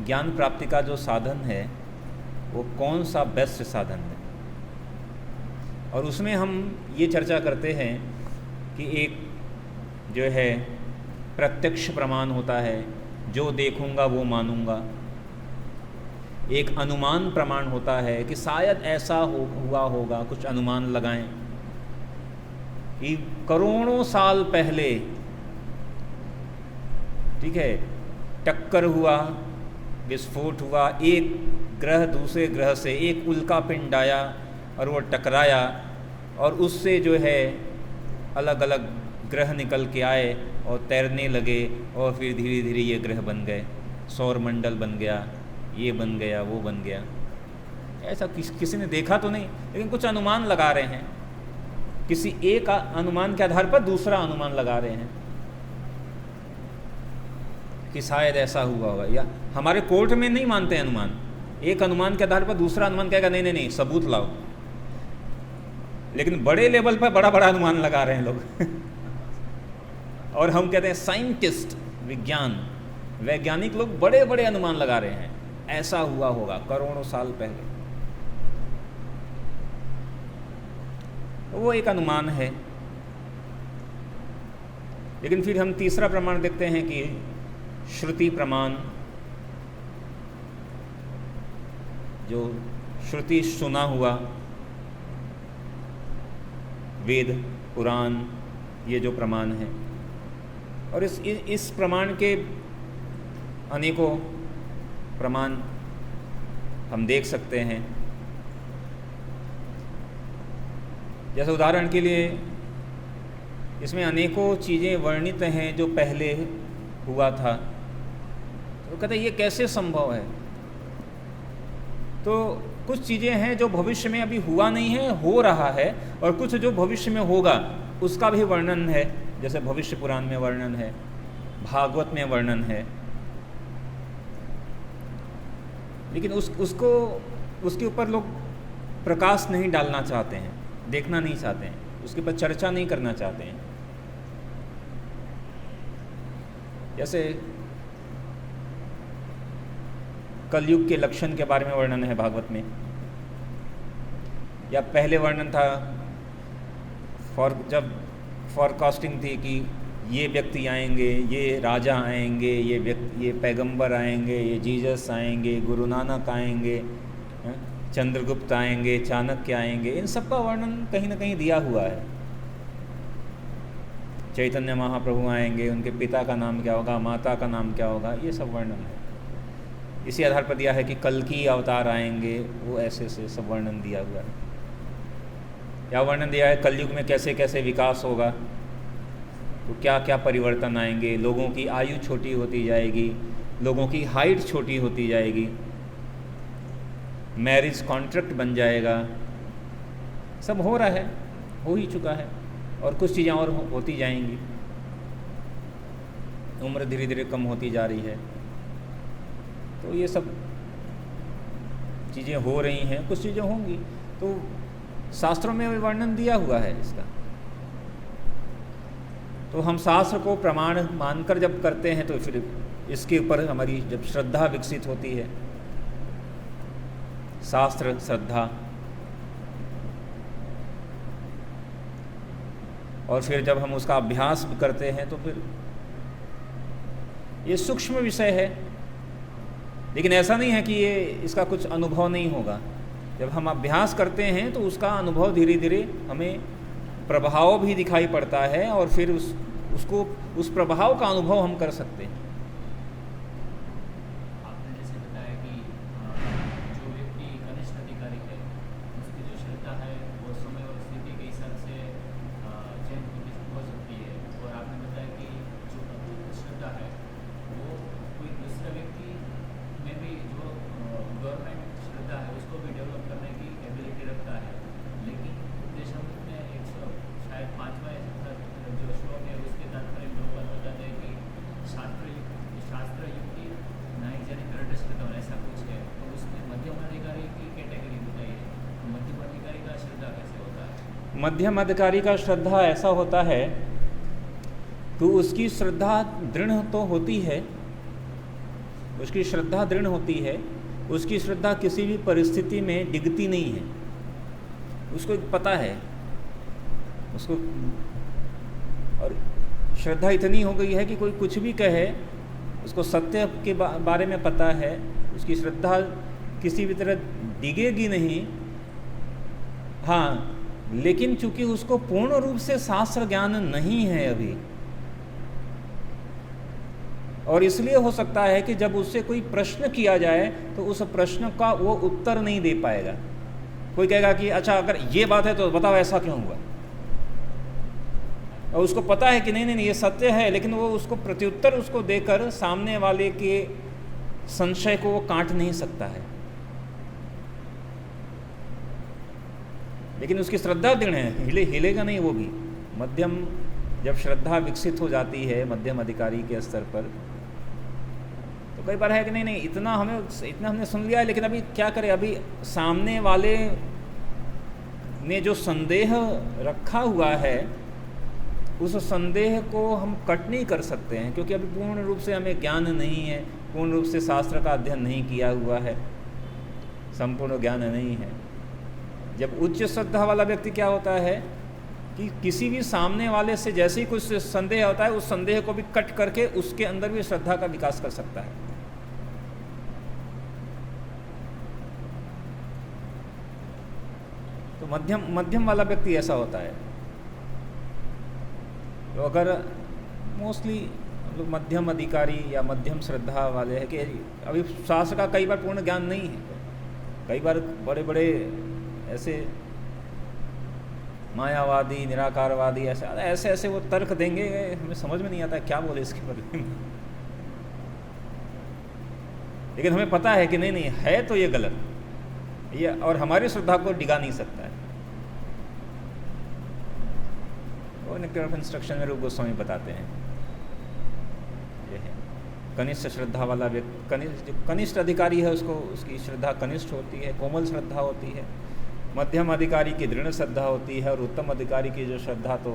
ज्ञान प्राप्ति का जो साधन है वो कौन सा बेस्ट साधन है। और उसमें हम ये चर्चा करते हैं कि एक जो है प्रत्यक्ष प्रमाण होता है, जो देखूंगा वो मानूंगा। एक अनुमान प्रमाण होता है कि शायद ऐसा हुआ होगा, कुछ अनुमान लगाएं कि करोड़ों साल पहले, ठीक है, टक्कर हुआ, विस्फोट हुआ, एक ग्रह दूसरे ग्रह से एक उल्का पिंड आया और वो टकराया, और उससे जो है अलग अलग ग्रह निकल के आए और तैरने लगे, और फिर धीरे धीरे ये ग्रह बन गए, सौर मंडल बन गया, ये बन गया, वो बन गया। ऐसा किसी ने देखा तो नहीं, लेकिन कुछ अनुमान लगा रहे हैं, किसी एक अनुमान के आधार पर दूसरा अनुमान लगा रहे हैं कि शायद ऐसा हुआ होगा। या हमारे कोर्ट में नहीं मानते अनुमान, एक अनुमान के आधार पर दूसरा अनुमान कहेगा नहीं नहीं नहीं सबूत लाओ, लेकिन बड़े लेवल पर बड़ा बड़ा अनुमान लगा रहे हैं लोग और हम कहते हैं साइंटिस्ट, वैज्ञानिक लोग बड़े बड़े अनुमान लगा रहे हैं, ऐसा हुआ होगा करोड़ों साल पहले। वो एक अनुमान है। लेकिन फिर हम तीसरा प्रमाण देखते हैं कि श्रुति प्रमाण, जो श्रुति सुना हुआ, वेद पुराण, ये जो प्रमाण है, और इस प्रमाण के अनेकों प्रमाण हम देख सकते हैं। जैसे उदाहरण के लिए इसमें अनेकों चीज़ें वर्णित हैं जो पहले हुआ था, तो कहते हैं ये कैसे संभव है। तो कुछ चीज़ें हैं जो भविष्य में अभी हुआ नहीं है, हो रहा है, और कुछ जो भविष्य में होगा उसका भी वर्णन है। जैसे भविष्य पुराण में वर्णन है, भागवत में वर्णन है, लेकिन उसके ऊपर लोग प्रकाश नहीं डालना चाहते हैं, देखना नहीं चाहते हैं, उसके ऊपर चर्चा नहीं करना चाहते हैं। जैसे कलयुग के लक्षण के बारे में वर्णन है भागवत में, या पहले वर्णन था जब फॉरकास्टिंग थी कि ये व्यक्ति आएंगे, ये राजा आएंगे, ये पैगंबर आएंगे, ये जीसस आएंगे, गुरु नानक आएंगे, चंद्रगुप्त आएंगे, चाणक्य आएंगे, इन सब का वर्णन कहीं ना कहीं दिया हुआ है। चैतन्य महाप्रभु आएंगे, उनके पिता का नाम क्या होगा, माता का नाम क्या होगा, ये सब वर्णन है। इसी आधार पर दिया है कि कल्कि अवतार आएंगे, वो ऐसे से सब वर्णन दिया हुआ है। या वर्णन दिया है कलयुग में कैसे कैसे विकास होगा, तो क्या क्या परिवर्तन आएंगे, लोगों की आयु छोटी होती जाएगी, लोगों की हाइट छोटी होती जाएगी, मैरिज कॉन्ट्रैक्ट बन जाएगा, सब हो रहा है, हो ही चुका है, और कुछ चीज़ें और होती जाएंगी। उम्र धीरे धीरे कम होती जा रही है, तो ये सब चीज़ें हो रही हैं, कुछ चीज़ें होंगी। तो शास्त्रों में वर्णन दिया हुआ है इसका। तो हम शास्त्र को प्रमाण मानकर जब करते हैं तो फिर इसके ऊपर हमारी जब श्रद्धा विकसित होती है, शास्त्र श्रद्धा, और फिर जब हम उसका अभ्यास करते हैं तो फिर ये सूक्ष्म विषय है, लेकिन ऐसा नहीं है कि ये इसका कुछ अनुभव नहीं होगा। जब हम अभ्यास करते हैं तो उसका अनुभव धीरे धीरे हमें प्रभाव भी दिखाई पड़ता है, और फिर उस प्रभाव का अनुभव हम कर सकते हैं। आपने जैसे बताया कि जो व्यक्ति कनिष्ठ अधिकारी है उसकी जो श्रद्धा है वो समय और स्थिति के हिसाब से चेंज हो सकती है, और आपने बताया कि जो अद्भुत श्रद्धा है वो कोई दूसरा व्यक्ति में भी जो गवर्नमेंट श्रद्धा है उसको भी डेवलप करने की एबिलिटी रखता है। लेकिन उपदेशम में एक शायद 5वां जो श्लोक है उसके तात्पर्य में लोग बताते हैं कि शास्त्र युक्ति नायक जन करटस्थ ऐसा कुछ है, तो उसमें मध्यम अधिकारी की कैटेगरी बताइए, तो मध्यम अधिकारी का श्रद्धा कैसे होता है? मध्यम अधिकारी का श्रद्धा ऐसा होता है कि उसकी श्रद्धा दृढ़ तो होती है, उसकी श्रद्धा दृढ़ होती है, उसकी श्रद्धा किसी भी परिस्थिति में डिगती नहीं है, उसको पता है उसको, और श्रद्धा इतनी हो गई है कि कोई कुछ भी कहे उसको सत्य के बारे में पता है, उसकी श्रद्धा किसी भी तरह डिगेगी नहीं। हाँ, लेकिन चूंकि उसको पूर्ण रूप से शास्त्र ज्ञान नहीं है अभी, और इसलिए हो सकता है कि जब उससे कोई प्रश्न किया जाए तो उस प्रश्न का वो उत्तर नहीं दे पाएगा। कोई कहेगा कि अच्छा अगर ये बात है तो बताओ ऐसा क्यों हुआ, और उसको पता है कि नहीं नहीं ये सत्य है, लेकिन वो उसको प्रत्युत्तर उसको देकर सामने वाले के संशय को वो काट नहीं सकता है। लेकिन उसकी श्रद्धा दृढ़ है, हिलेगा नहीं वो भी। मध्यम जब श्रद्धा विकसित हो जाती है मध्यम अधिकारी के स्तर पर, तो कई बार है कि नहीं इतना हमने सुन लिया है, लेकिन अभी क्या करें, अभी सामने वाले ने जो संदेह रखा हुआ है उस संदेह को हम कट नहीं कर सकते हैं, क्योंकि अभी पूर्ण रूप से हमें ज्ञान नहीं है, पूर्ण रूप से शास्त्र का अध्ययन नहीं किया हुआ है, संपूर्ण ज्ञान नहीं है। जब उच्च श्रद्धा वाला व्यक्ति क्या होता है कि किसी भी सामने वाले से जैसे ही कुछ संदेह होता है उस संदेह को भी कट करके उसके अंदर भी श्रद्धा का विकास कर सकता है। तो मध्यम वाला व्यक्ति ऐसा होता है। तो अगर मोस्टली लोग मध्यम अधिकारी या मध्यम श्रद्धा वाले हैं कि अभी शास्त्र का कई बार पूर्ण ज्ञान नहीं है, कई बार बड़े बड़े ऐसे मायावादी निराकारवादी ऐसे वो तर्क देंगे, हमें समझ में नहीं आता क्या बोले इसके बारे में, लेकिन हमें पता है कि नहीं है तो ये गलत, ये और हमारी श्रद्धा को डिगा नहीं सकता है। वो नेक्टर ऑफ इंस्ट्रक्शन में रूप गोस्वामी बताते हैं ये है कनिष्ठ श्रद्धा वाला व्यक्ति, जो कनिष्ठ अधिकारी है उसको उसकी श्रद्धा कनिष्ठ होती है, कोमल श्रद्धा होती है। मध्यम अधिकारी की दृढ़ श्रद्धा होती है और उत्तम अधिकारी की जो श्रद्धा तो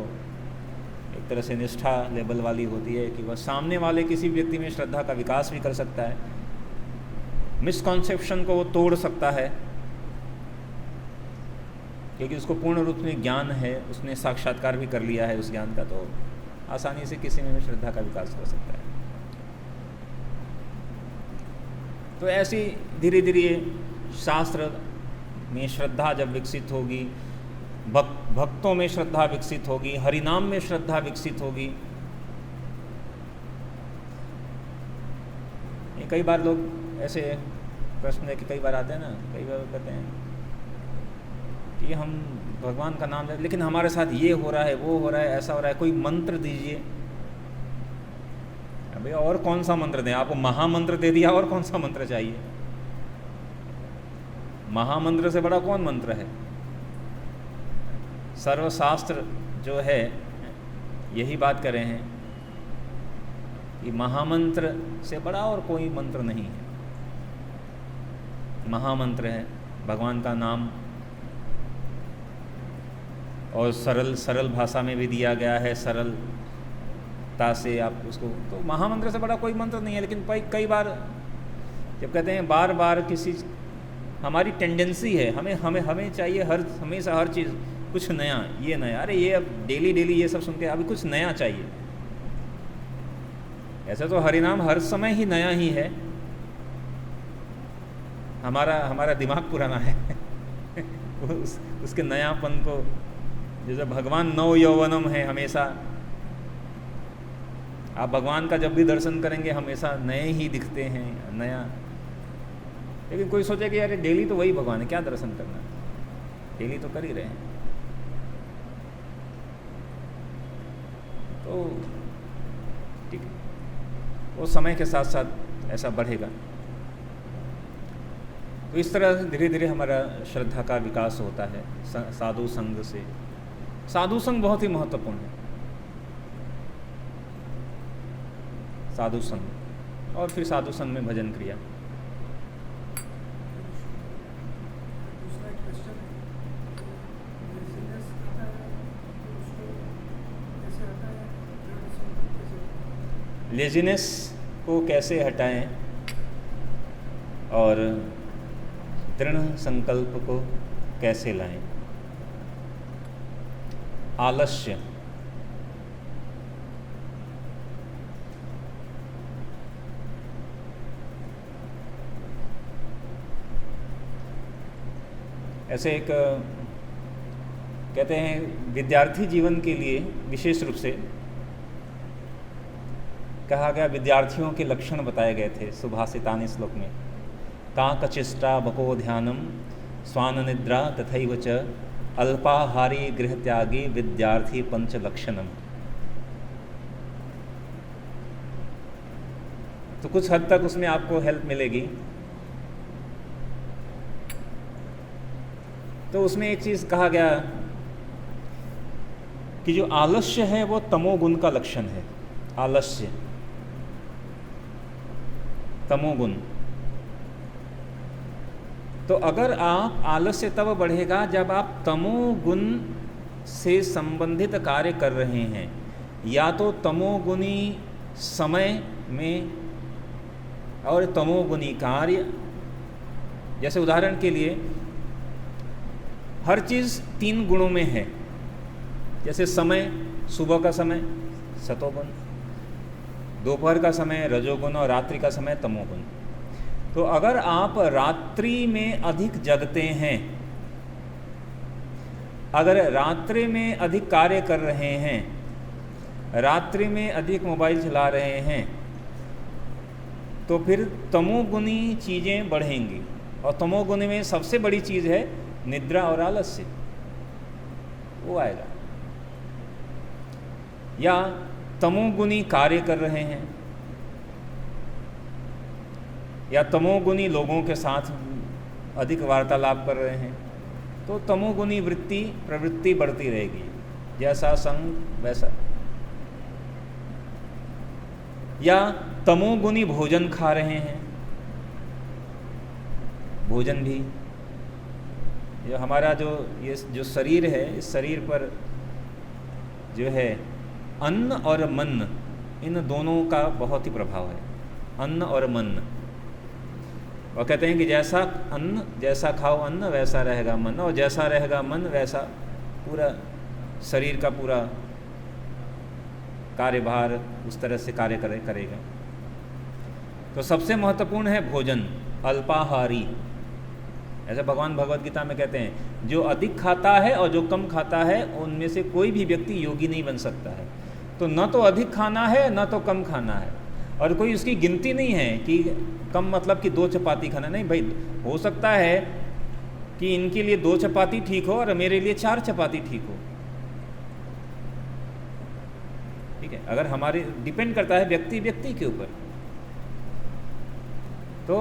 एक तरह से निष्ठा लेवल वाली होती है कि वह सामने वाले किसी व्यक्ति में श्रद्धा का विकास भी कर सकता है, मिसकॉन्सेप्शन को वो तोड़ सकता है क्योंकि उसको पूर्ण रूप में ज्ञान है, उसने साक्षात्कार भी कर लिया है उस ज्ञान का, तो आसानी से किसी में भी श्रद्धा का विकास कर सकता है। तो ऐसी धीरे धीरे शास्त्र में श्रद्धा जब विकसित होगी, भक्तों में श्रद्धा विकसित होगी, हरिनाम में श्रद्धा विकसित होगी। ये कई बार लोग ऐसे प्रश्न है कि कई बार आते हैं ना, कई बार कहते हैं कि हम भगवान का नाम लेते लेकिन हमारे साथ ये हो रहा है, वो हो रहा है, ऐसा हो रहा है, कोई मंत्र दीजिए। अबे और कौन सा मंत्र दें? आपको महामंत्र दे दिया, और कौन सा मंत्र चाहिए? महामंत्र से बड़ा कौन मंत्र है? सर्वशास्त्र जो है यही बात कर रहे हैं कि महामंत्र से बड़ा और कोई मंत्र नहीं है। महामंत्र है भगवान का नाम, और सरल भाषा में भी दिया गया है, सरलता से आप उसको, तो महामंत्र से बड़ा कोई मंत्र नहीं है। लेकिन कई बार जब कहते हैं बार बार किसी, हमारी टेंडेंसी है, हमें चाहिए हमेशा हर चीज़ कुछ नया, ये नया, अरे ये अब डेली ये सब सुन के अभी कुछ नया चाहिए। ऐसा तो हरिनाम हर समय ही नया ही है, हमारा दिमाग पुराना है उसके नयापन को, जैसे भगवान नव यौवनम है, हमेशा आप भगवान का जब भी दर्शन करेंगे हमेशा नए ही दिखते हैं, नया। लेकिन कोई सोचे कि यार डेली तो वही भगवान है, क्या दर्शन करना, डेली तो कर ही रहे हैं। तो ठीक है, वो समय के साथ साथ ऐसा बढ़ेगा। तो इस तरह धीरे धीरे हमारा श्रद्धा का विकास होता है साधु संग से। साधु संग बहुत ही महत्वपूर्ण है, साधु संग, और फिर साधु संग में भजन क्रिया। लेजीनेस को कैसे हटाएं और दृढ़ संकल्प को कैसे लाएं? आलस्य, ऐसे एक कहते हैं विद्यार्थी जीवन के लिए विशेष रूप से कहा गया, विद्यार्थियों के लक्षण बताए गए थे सुभाषितानि श्लोक में। काकचिष्टा बको ध्यानम स्वान निद्रा तथैव च अल्पाहारी गृह त्यागी विद्यार्थी पंच लक्षणम। तो कुछ हद तक उसमें आपको हेल्प मिलेगी। तो उसमें एक चीज़ कहा गया कि जो आलस्य है वो तमोगुण का लक्षण है। आलस्य, तमोगुण। तो अगर आप, आलस्य तब बढ़ेगा जब आप तमोगुण से संबंधित कार्य कर रहे हैं, या तो तमोगुणी समय में और तमोगुणी कार्य। जैसे उदाहरण के लिए हर चीज़ 3 गुणों में है। जैसे समय, सुबह का समय सतोगुण, दोपहर का समय रजोगुण और रात्रि का समय तमोगुण। तो अगर आप रात्रि में अधिक जगते हैं, अगर रात्रि में अधिक कार्य कर रहे हैं, रात्रि में अधिक मोबाइल चला रहे हैं, तो फिर तमोगुणी चीज़ें बढ़ेंगी। और तमोगुणी में सबसे बड़ी चीज़ है निद्रा और आलस्य, वो आएगा। या तमोगुणी कार्य कर रहे हैं, या तमोगुणी लोगों के साथ अधिक वार्तालाप कर रहे हैं, तो तमोगुणी प्रवृत्ति बढ़ती रहेगी। जैसा संग वैसा। या तमोगुणी भोजन खा रहे हैं, भोजन भी जो हमारा ये जो शरीर है, इस शरीर पर जो है अन्न और मन, इन दोनों का बहुत ही प्रभाव है। अन्न और मन, और कहते हैं कि जैसा अन्न, जैसा खाओ अन्न वैसा रहेगा मन, और जैसा रहेगा मन वैसा पूरा शरीर का पूरा कार्यभार उस तरह से कार्य करेगा। तो सबसे महत्वपूर्ण है भोजन, अल्पाहारी। ऐसे भगवान भगवद गीता में कहते हैं जो अधिक खाता है और जो कम खाता है उनमें से कोई भी व्यक्ति योगी नहीं बन सकता है। तो न तो अधिक खाना है न तो कम खाना है, और कोई उसकी गिनती नहीं है कि कम मतलब कि 2 चपाती खाना, नहीं भाई। हो सकता है कि इनके लिए 2 चपाती ठीक हो और मेरे लिए 4 चपाती ठीक हो, ठीक है। अगर हमारे डिपेंड करता है व्यक्ति के ऊपर, तो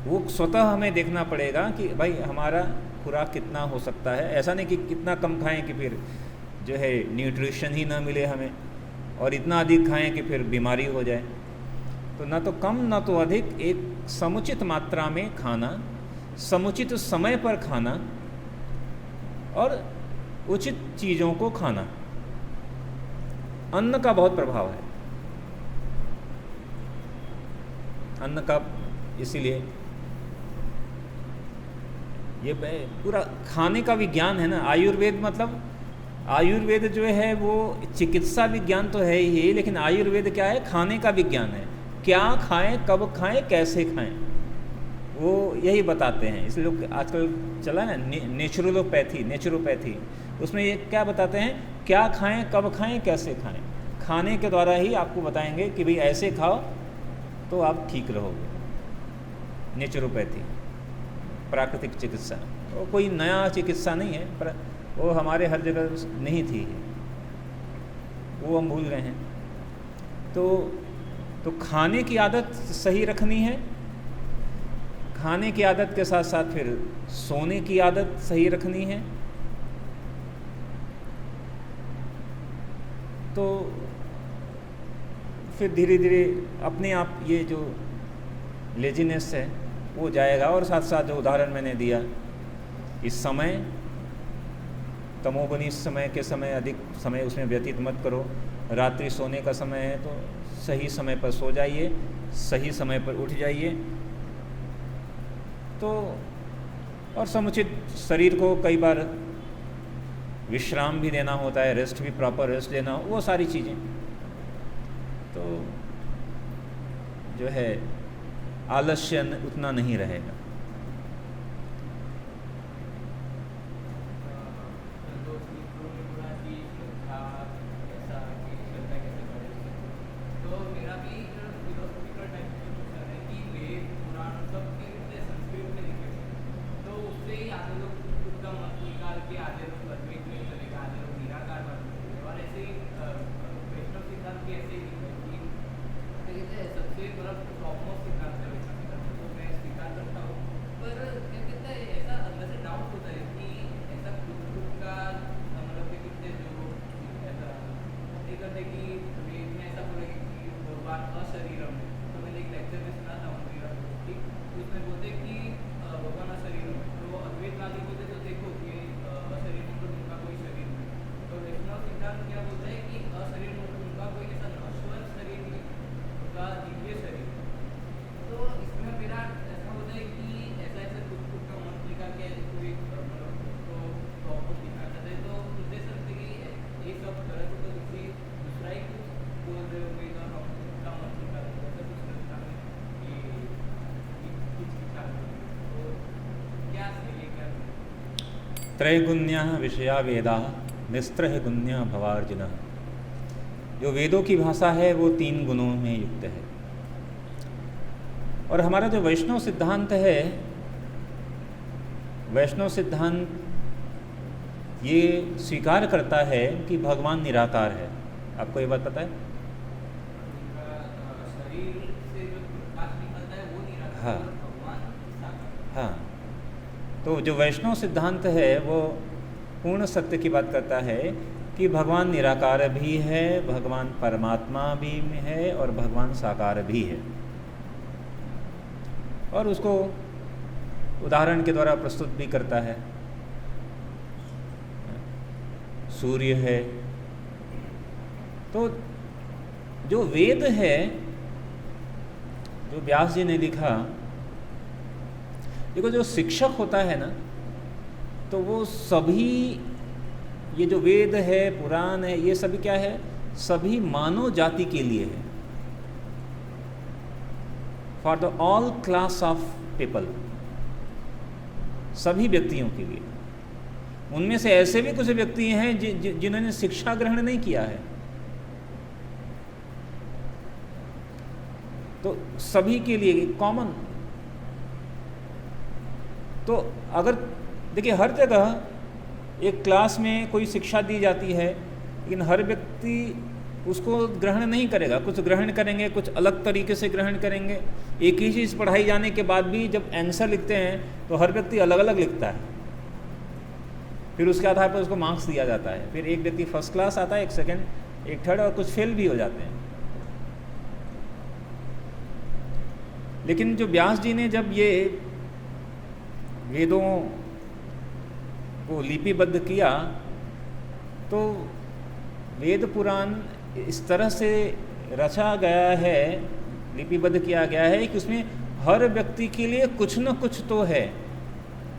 वो स्वतः हमें देखना पड़ेगा कि भाई हमारा खुराक कितना हो सकता है। ऐसा नहीं कि कितना कम खाएं कि फिर जो है न्यूट्रिशन ही ना मिले हमें, और इतना अधिक खाएं कि फिर बीमारी हो जाए। तो ना तो कम ना तो अधिक, एक समुचित मात्रा में खाना, समुचित समय पर खाना और उचित चीज़ों को खाना। अन्न का बहुत प्रभाव है, अन्न का, इसीलिए ये पूरा खाने का विज्ञान है ना। आयुर्वेद मतलब, आयुर्वेद जो है वो चिकित्सा विज्ञान तो है ही, लेकिन आयुर्वेद क्या है? खाने का विज्ञान है। क्या खाएं, कब खाएं, कैसे खाएं, वो यही बताते हैं। इसलिए लोग आजकल चला है ना नेचुरोपैथी, उसमें ये क्या बताते हैं? क्या खाएं, कब खाएं, कैसे खाएं। खाने के द्वारा ही आपको बताएंगे कि भाई ऐसे खाओ तो आप ठीक रहोगे। नेचुरोपैथी, प्राकृतिक चिकित्सा, वो कोई नया चिकित्सा नहीं है, पर वो हमारे हर जगह नहीं थी, वो हम भूल गए हैं। तो खाने की आदत सही रखनी है, खाने की आदत के साथ साथ फिर सोने की आदत सही रखनी है। तो फिर धीरे धीरे अपने आप ये जो लेजीनेस है वो जाएगा। और साथ साथ जो उदाहरण मैंने दिया, इस समय तमोगुनी समय के समय अधिक समय उसमें व्यतीत मत करो। रात्रि सोने का समय है तो सही समय पर सो जाइए, सही समय पर उठ जाइए। तो और समुचित शरीर को कई बार विश्राम भी देना होता है, रेस्ट भी, प्रॉपर रेस्ट देना, वो सारी चीज़ें। तो जो है आलस्य उतना नहीं रहेगा। त्रैगुण्यः विषया वेदाः निस्त्रह गुण्या भवार्जुनः। जो वेदों की भाषा है वो 3 गुणों में युक्त है। और हमारा जो वैष्णव सिद्धांत है, वैष्णव सिद्धांत ये स्वीकार करता है कि भगवान निराकार है। आपको ये बात पता है? हाँ हाँ। तो जो वैष्णव सिद्धांत है वो पूर्ण सत्य की बात करता है कि भगवान निराकार भी है, भगवान परमात्मा भी है और भगवान साकार भी है। और उसको उदाहरण के द्वारा प्रस्तुत भी करता है। सूर्य है। तो जो वेद है, जो व्यास जी ने लिखा, देखो जो शिक्षक होता है ना, तो वो सभी, ये जो वेद है, पुराण है, ये सभी क्या है, सभी मानव जाति के लिए है, for the all class of people, सभी व्यक्तियों के लिए। उनमें से ऐसे भी कुछ व्यक्ति हैं जिन्होंने शिक्षा ग्रहण नहीं किया है, तो सभी के लिए कॉमन। तो अगर देखिए, हर जगह एक क्लास में कोई शिक्षा दी जाती है, लेकिन हर व्यक्ति उसको ग्रहण नहीं करेगा, कुछ ग्रहण करेंगे, कुछ अलग तरीके से ग्रहण करेंगे। एक ही चीज़ पढ़ाई जाने के बाद भी जब आंसर लिखते हैं तो हर व्यक्ति अलग अलग लिखता है, फिर उसके आधार पर उसको मार्क्स दिया जाता है। फिर एक व्यक्ति फर्स्ट क्लास आता है, एक सेकंड, एक थर्ड, और कुछ फेल भी हो जाते हैं। लेकिन जो व्यास जी ने जब ये वेदों को लिपिबद्ध किया, तो वेद पुराण इस तरह से रचा गया है, लिपिबद्ध किया गया है कि उसमें हर व्यक्ति के लिए कुछ न कुछ तो है।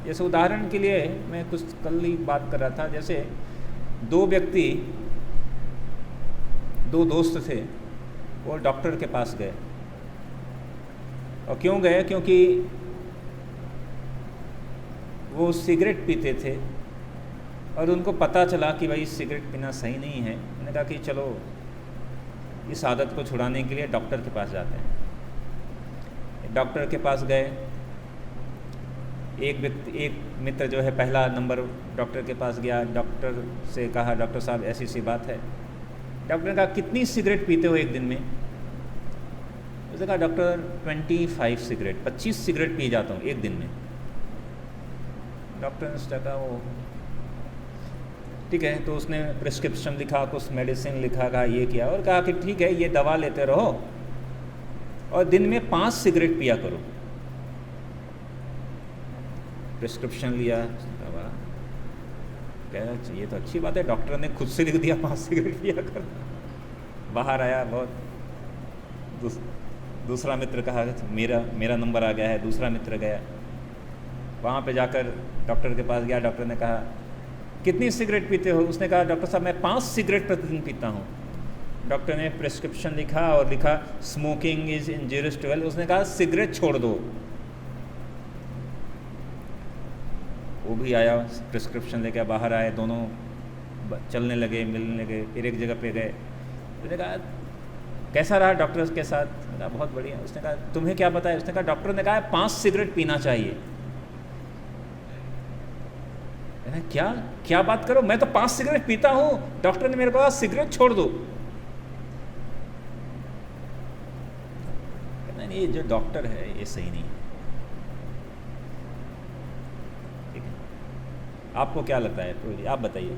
जैसे उदाहरण के लिए मैं कुछ कल ही बात कर रहा था, जैसे दो दोस्त थे, वो डॉक्टर के पास गए। और क्यों गए? क्योंकि वो सिगरेट पीते थे और उनको पता चला कि भाई सिगरेट पीना सही नहीं है। उन्होंने कहा कि चलो इस आदत को छुड़ाने के लिए डॉक्टर के पास जाते हैं। डॉक्टर के पास गए, एक मित्र जो है पहला नंबर डॉक्टर के पास गया, डॉक्टर से कहा, डॉक्टर साहब ऐसी सी बात है। डॉक्टर ने कहा कितनी सिगरेट पीते हो एक दिन में? उसने कहा डॉक्टर 25 सिगरेट, 25 सिगरेट पी जाता हूँ एक दिन में। डॉक्टर ने कहा वो ठीक है, तो उसने प्रिस्क्रिप्शन लिखा, कुछ मेडिसिन लिखा, कहा ये किया, और कहा कि ठीक है ये दवा लेते रहो और दिन में 5 सिगरेट पिया करो। प्रिस्क्रिप्शन लिया, दवा, कह ये तो अच्छी बात है, डॉक्टर ने खुद से लिख दिया 5 सिगरेट पिया करो। बाहर आया, बहुत दूसरा मित्र कहा मेरा नंबर आ गया है। दूसरा मित्र गया, वहाँ पे जाकर डॉक्टर के पास गया। डॉक्टर ने कहा कितनी सिगरेट पीते हो? उसने कहा डॉक्टर साहब मैं 5 सिगरेट प्रतिदिन पीता हूँ। डॉक्टर ने प्रिस्क्रिप्शन लिखा और लिखा smoking is injurious to health. उसने कहा सिगरेट छोड़ दो। वो भी आया, प्रिस्क्रिप्शन लेकर बाहर आए, दोनों चलने लगे, मिलने लगे, फिर एक जगह पे गए। उसने कहा कैसा रहा डॉक्टर के साथ? उसने कहा बहुत बढ़िया। उसने कहा तुम्हें क्या बताया? उसने कहा डॉक्टर ने कहा 5 सिगरेट पीना चाहिए। क्या बात करो, मैं तो 5 सिगरेट पीता हूँ, डॉक्टर ने मेरे को कहा सिगरेट छोड़ दो। नहीं, ये जो डॉक्टर है ये सही नहीं है। ठीक है, आपको क्या लगता है? आप बताइए,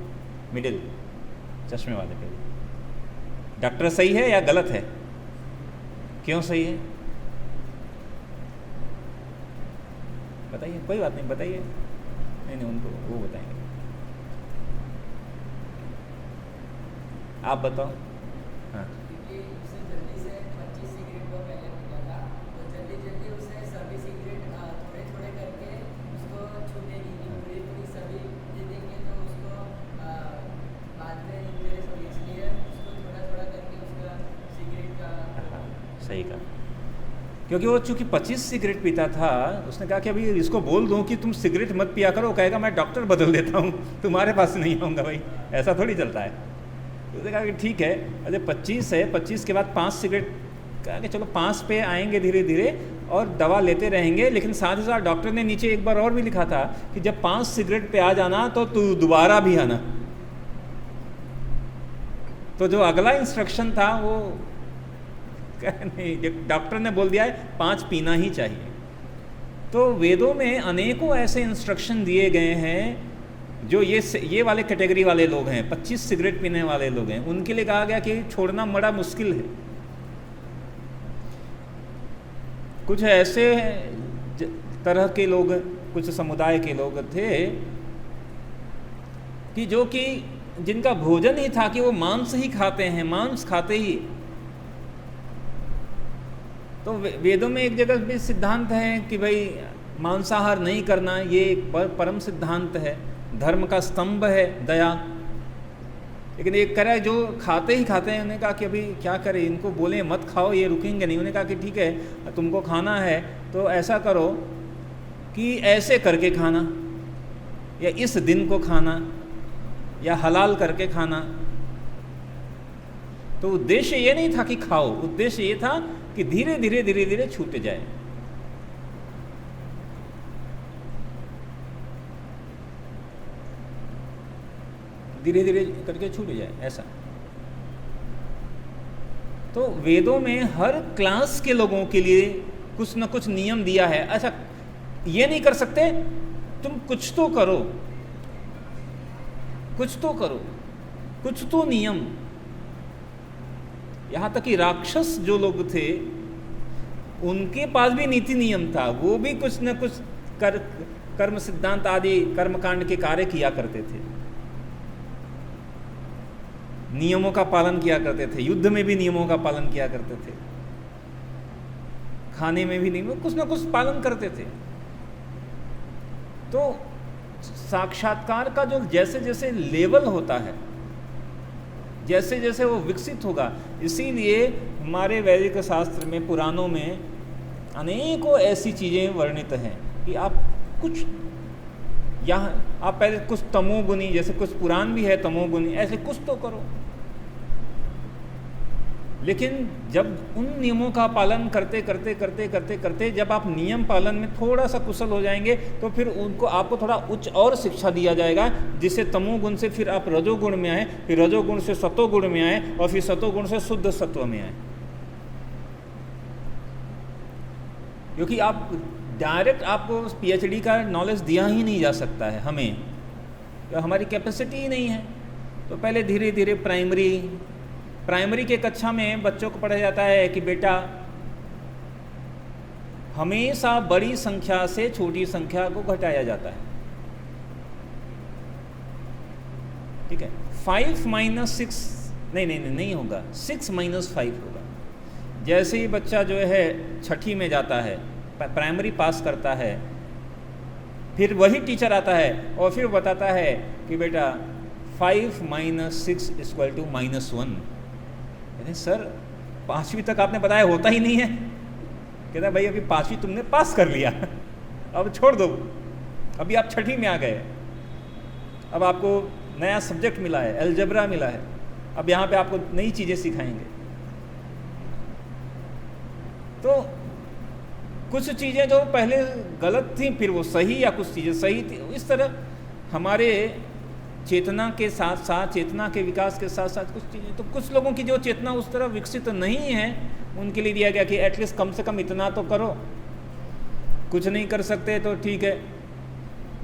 मिडिल चश्मे वाले पे डॉक्टर सही है या गलत है? क्यों सही है बताइए। कोई बात नहीं, बताइए। नहीं उनको वो बताएंगे, आप बताओ। हाँ, सही कहा। क्योंकि वो चूँकि 25 सिगरेट पीता था, उसने कहा कि अभी इसको बोल दूं कि तुम सिगरेट मत पिया करो, कहेगा मैं डॉक्टर बदल देता हूँ, तुम्हारे पास नहीं आऊँगा। भाई ऐसा थोड़ी चलता है। तो उसने कहा कि ठीक है, अरे 25 है, 25 के बाद 5 सिगरेट, कहा कि चलो 5 पे आएंगे धीरे धीरे और दवा लेते रहेंगे। लेकिन साथ ही साथ डॉक्टर ने नीचे एक बार और भी लिखा था कि जब 5 सिगरेट पे आ जाना तो तू दोबारा भी आना। तो जो अगला इंस्ट्रक्शन था वो नहीं, डॉक्टर ने बोल दिया है 5 पीना ही चाहिए। तो वेदों में अनेकों ऐसे इंस्ट्रक्शन दिए गए हैं जो ये वाले कैटेगरी वाले लोग हैं, 25 सिगरेट पीने वाले लोग हैं, उनके लिए कहा गया कि छोड़ना बड़ा मुश्किल है। कुछ ऐसे तरह के लोग, कुछ समुदाय के लोग थे कि जो कि जिनका भोजन ही था कि वो मांस ही खाते हैं, मांस खाते ही। तो वेदों में एक जगह भी सिद्धांत है कि भाई मांसाहार नहीं करना, ये एक परम सिद्धांत है, धर्म का स्तंभ है दया। लेकिन एक कह रहा है जो खाते ही खाते हैं, उन्होंने कहा कि अभी क्या करें, इनको बोलें मत खाओ, ये रुकेंगे नहीं। उन्होंने कहा कि ठीक है, तुमको खाना है तो ऐसा करो कि ऐसे करके खाना, या इस दिन को खाना, या हलाल करके खाना। तो उद्देश्य ये नहीं था कि खाओ, उद्देश्य ये था कि धीरे धीरे धीरे धीरे छूट जाए। धीरे धीरे करके छूट जाए, ऐसा। तो वेदों में हर क्लास के लोगों के लिए कुछ न कुछ नियम दिया है। अच्छा, ये नहीं कर सकते, तुम कुछ तो करो, कुछ तो करो, कुछ तो नियम। यहां तक कि राक्षस जो लोग थे उनके पास भी नीति नियम था, वो भी कुछ न कुछ कर्म सिद्धांत आदि कर्मकांड के कार्य किया करते थे, नियमों का पालन किया करते थे, युद्ध में भी नियमों का पालन किया करते थे, खाने में भी नियमों कुछ न कुछ पालन करते थे। तो साक्षात्कार का जो जैसे जैसे लेवल होता है, जैसे जैसे वो विकसित होगा, इसीलिए हमारे वैदिक शास्त्र में, पुराणों में अनेकों ऐसी चीज़ें वर्णित हैं कि आप कुछ यहाँ, आप पहले कुछ तमोगुणी, जैसे कुछ पुराण भी है तमोगुणी, ऐसे कुछ तो करो। लेकिन जब उन नियमों का पालन करते करते करते करते करते जब आप नियम पालन में थोड़ा सा कुशल हो जाएंगे, तो फिर उनको आपको थोड़ा उच्च और शिक्षा दिया जाएगा, जिससे तमोगुण से फिर आप रजोगुण में आए, फिर रजोगुण से सतोगुण में आए, और फिर सतोगुण से शुद्ध सत्व में आए। क्योंकि आप डायरेक्ट, आपको पीएचडी का नॉलेज दिया ही नहीं जा सकता है हमें, तो हमारी कैपेसिटी ही नहीं है। तो पहले धीरे धीरे प्राइमरी के कक्षा में बच्चों को पढ़ाया जाता है कि बेटा हमेशा बड़ी संख्या से छोटी संख्या को घटाया जाता है, ठीक है। 5 - 6 नहीं होगा, 6 - 5 होगा। जैसे ही बच्चा जो है छठी में जाता है, प्राइमरी पास करता है, फिर वही टीचर आता है और फिर बताता है कि बेटा 5 - 6 = -1। सर 5वीं तक आपने बताया होता ही नहीं है। कहता भाई अभी 5वीं तुमने पास कर लिया, अब छोड़ दो, अभी आप छठी में आ गए, अब आपको नया सब्जेक्ट मिला है, अलजेब्रा मिला है, अब यहाँ पे आपको नई चीज़ें सिखाएंगे। तो कुछ चीज़ें जो पहले गलत थी फिर वो सही, या कुछ चीज़ें सही थी। इस तरह हमारे चेतना के साथ साथ, चेतना के विकास के साथ साथ कुछ चीज़ें, तो कुछ लोगों की जो चेतना उस तरह विकसित नहीं है, उनके लिए दिया गया कि एटलीस्ट कम से कम इतना तो करो। कुछ नहीं कर सकते तो ठीक है,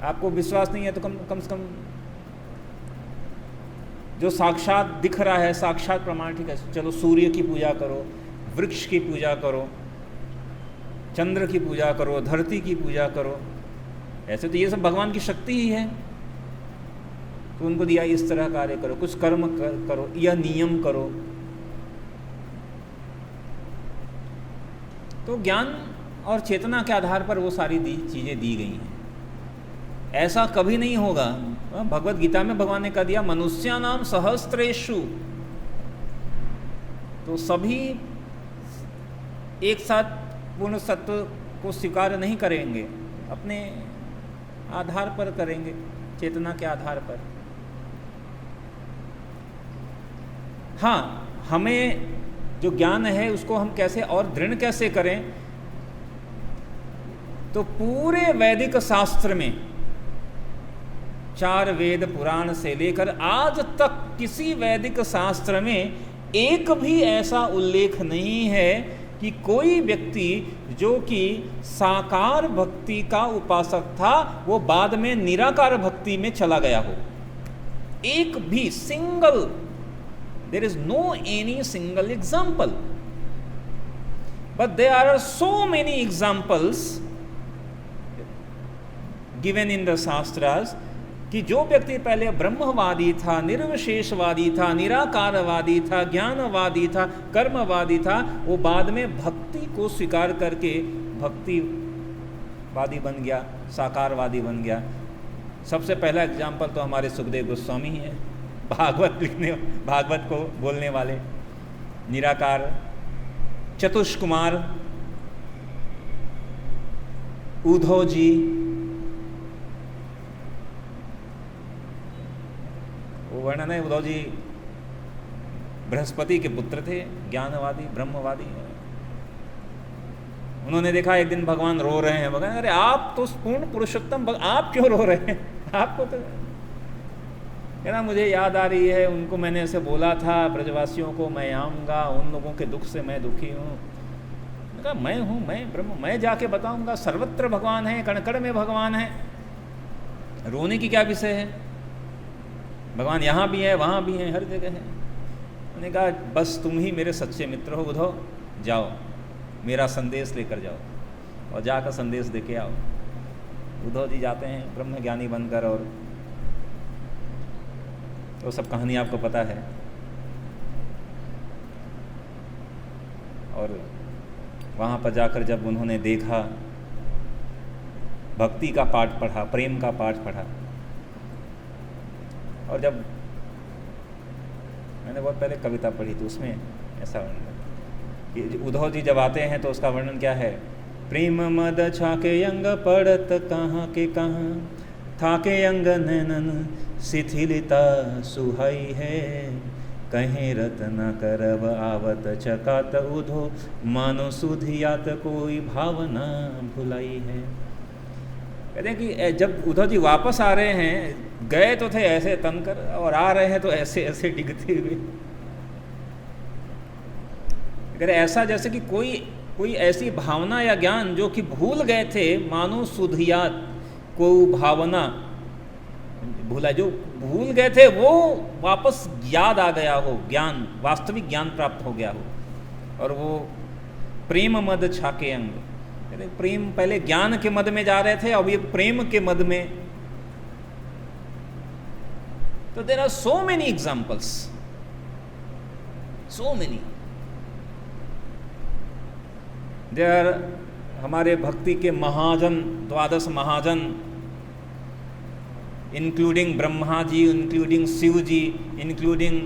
आपको विश्वास नहीं है तो कम से कम जो साक्षात दिख रहा है, साक्षात प्रमाण, ठीक है, चलो सूर्य की पूजा करो, वृक्ष की पूजा करो, चंद्र की पूजा करो, धरती की पूजा करो। ऐसे तो ये सब भगवान की शक्ति ही है, तो उनको दिया इस तरह कार्य करो, कुछ कर्म करो या नियम करो। तो ज्ञान और चेतना के आधार पर वो सारी चीज़ें दी गई हैं। ऐसा कभी नहीं होगा। भगवत गीता में भगवान ने कह दिया मनुष्यानाम सहस्त्रेषु, तो सभी एक साथ पूर्ण सत्व को स्वीकार नहीं करेंगे, अपने आधार पर करेंगे, चेतना के आधार पर। हाँ, हमें जो ज्ञान है उसको हम कैसे और दृढ़ कैसे करें, तो पूरे वैदिक शास्त्र में 4 वेद पुराण से लेकर आज तक किसी वैदिक शास्त्र में एक भी ऐसा उल्लेख नहीं है कि कोई व्यक्ति जो कि साकार भक्ति का उपासक था वो बाद में निराकार भक्ति में चला गया हो। एक भी single, there is no any single example, but there are so many examples given in the shastras कि जो व्यक्ति पहले ब्रह्मवादी था, निर्विशेषवादी था, निराकारवादी था, ज्ञानवादी था, कर्मवादी था, वो बाद में भक्ति को स्वीकार करके भक्तिवादी बन गया, साकारवादी बन गया। सबसे पहला एग्जाम्पल तो हमारे सुखदेव गोस्वामी ही है, भागवत को बोलने वाले निराकार। चतुष कुमार, उद्धव जी, वो वर्णन है, उद्धव जी बृहस्पति के पुत्र थे, ज्ञानवादी, ब्रह्मवादी। उन्होंने देखा एक दिन भगवान रो रहे हैं, भगवान अरे आप तो पूर्ण पुरुषोत्तम, आप क्यों रो रहे हैं? आपको तो कहना मुझे याद आ रही है, उनको मैंने ऐसे बोला था ब्रजवासियों को मैं आऊँगा, उन लोगों के दुख से मैं दुखी हूँ। कहा मैं हूँ, मैं ब्रह्म, मैं जाके बताऊँगा, सर्वत्र भगवान है, कण कण में भगवान है, रोने की क्या विषय है? भगवान यहाँ भी है, वहाँ भी है, हर जगह है। उन्होंने कहा बस तुम ही मेरे सच्चे मित्र हो उद्धव, जाओ मेरा संदेश लेकर जाओ और जाकर संदेश दे के आओ। उद्धव जी जाते हैं ब्रह्म ज्ञानी बनकर, और तो सब कहानी आपको पता है। और वहाँ पर जाकर जब उन्होंने देखा, भक्ति का पाठ पढ़ा, प्रेम का पाठ पढ़ा, और जब मैंने बहुत पहले कविता पढ़ी थी उसमें ऐसा वर्णन कि उद्धव जी जब आते हैं तो उसका वर्णन क्या है, प्रेम मद छाके अंग पड़त कहाँ के कहाँ, थाके अंग नैनन शिथिलिता सुहाई है, कहीं रत्न करब आवत चकात उधो, मानो सुधियात कोई भावना भुलाई है। कहते हैं कि जब उद्धव जी वापस आ रहे हैं, गए तो थे ऐसे तनकर और आ रहे हैं तो ऐसे ऐसे डिगते हुए। कहते ऐसा जैसे कि कोई ऐसी भावना या ज्ञान जो कि भूल गए थे, मानो सुधियात कोई भावना भूला, जो भूल गए थे वो वापस याद आ गया हो, ज्ञान, वास्तविक ज्ञान प्राप्त हो गया हो। और वो प्रेम मद छाके अंग, कहते प्रेम, पहले ज्ञान के मद में जा रहे थे, अब ये प्रेम के मद में। तो there are so many examples, so many. There हमारे भक्ति के महाजन, 12 महाजन, including Brahma ji, including Shiva ji, including,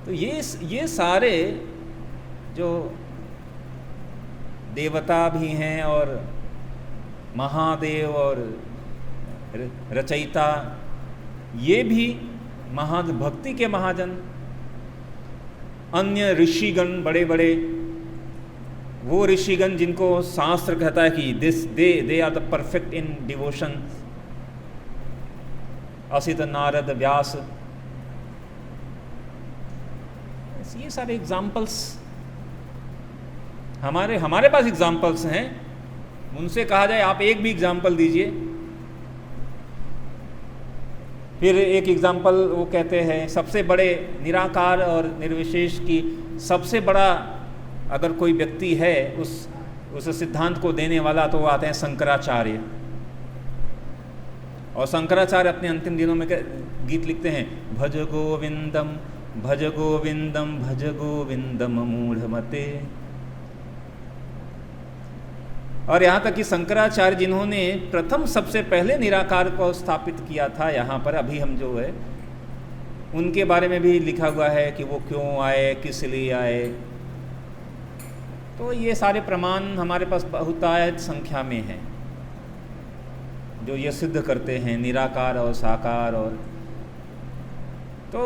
तो ये सारे जो देवता भी हैं और महादेव और रचयिता, ये भी भक्ति के महाजन। अन्य ऋषिगण, बड़े बड़े वो ऋषिगण जिनको शास्त्र कहता है कि they are the perfect in devotion, Asit, Narad, Vyas, ये सारे एग्जाम्पल्स हमारे पास एग्जाम्पल्स हैं। उनसे कहा जाए आप एक भी एग्जाम्पल दीजिए, फिर एक एग्जाम्पल वो कहते हैं सबसे बड़े निराकार और निर्विशेष की सबसे बड़ा अगर कोई व्यक्ति है उस सिद्धांत को देने वाला, तो वो आते हैं शंकराचार्य। और शंकराचार्य अपने अंतिम दिनों में गीत लिखते हैं, भज गोविंदम भज गोविंदम भज गोविंदम मूढ़मते। और यहाँ तक कि शंकराचार्य जिन्होंने प्रथम सबसे पहले निराकार को स्थापित किया था यहाँ पर, अभी हम जो है उनके बारे में भी लिखा हुआ है कि वो क्यों आए, किस लिए आए। तो ये सारे प्रमाण हमारे पास बहुतायत संख्या में हैं जो ये सिद्ध करते हैं निराकार और साकार। और तो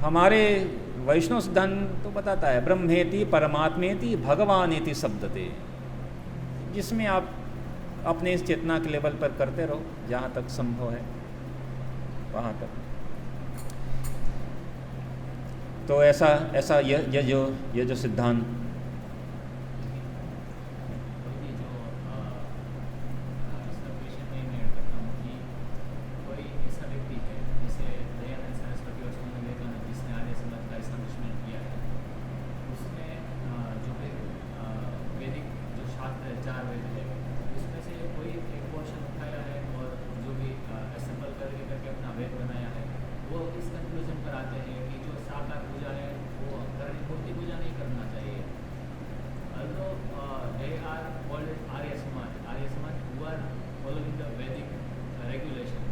हमारे वैष्णव सिद्धांत तो बताता है ब्रह्मेति परमात्मेति भगवानेति शब्दते, जिसमें आप अपने इस चेतना के लेवल पर करते रहो जहाँ तक संभव है वहाँ तक। तो ऐसा ये जो सिद्धांत पर आते हैं कि जो साकार पूजा है वो मूर्ति पूजा नहीं करना चाहिए. Although they are called Arya Samaj who are following the Vedic regulation,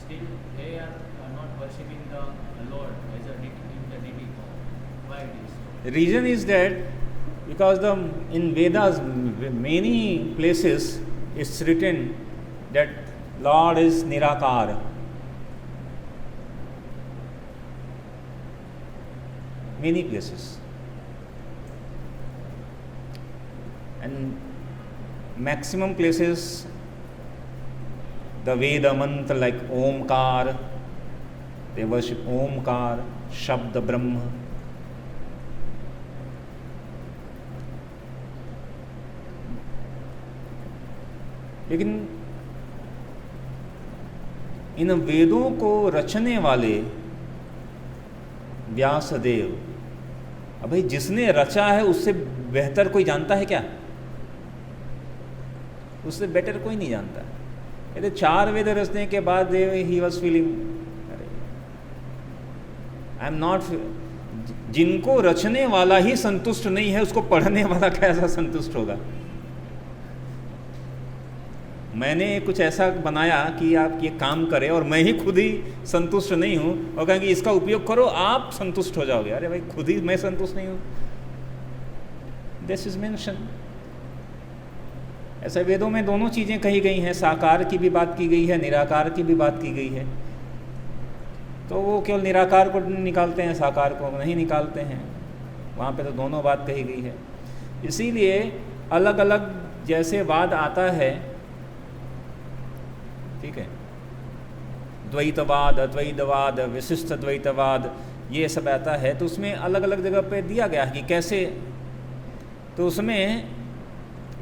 still they are not worshipping the Lord as a deity in the deity form. Why it is so? The reason is that because in Vedas many places it's written that Lord is Nirakar. Many places. And maximum places the Veda mantra like Omkar, they worship Omkar, Shabda Brahma. लेकिन इन वेदों को रचने वाले व्यासदेव, अब भाई जिसने रचा है उससे बेहतर कोई जानता है क्या? उससे बेटर कोई नहीं जानता. कहते 4 वेद रचने के बाद he was feeling I am not. जिनको रचने वाला ही संतुष्ट नहीं है उसको पढ़ने वाला कैसा संतुष्ट होगा? मैंने कुछ ऐसा बनाया कि आप ये काम करें और मैं ही खुद ही संतुष्ट नहीं हूँ और कहेंगे इसका उपयोग करो आप संतुष्ट हो जाओगे. अरे भाई खुद ही मैं संतुष्ट नहीं हूँ. This is mention. ऐसे वेदों में दोनों चीज़ें कही गई हैं. साकार की भी बात की गई है, निराकार की भी बात की गई है. तो वो केवल निराकार को निकालते हैं, साकार को नहीं निकालते हैं. वहाँ पे तो दोनों बात कही गई है. इसीलिए अलग अलग जैसे वाद आता है, ठीक है, द्वैतवाद, अद्वैतवाद, विशिष्ट द्वैतवाद, ये सब आता है तो उसमें अलग अलग जगह पे दिया गया है कि कैसे. तो उसमें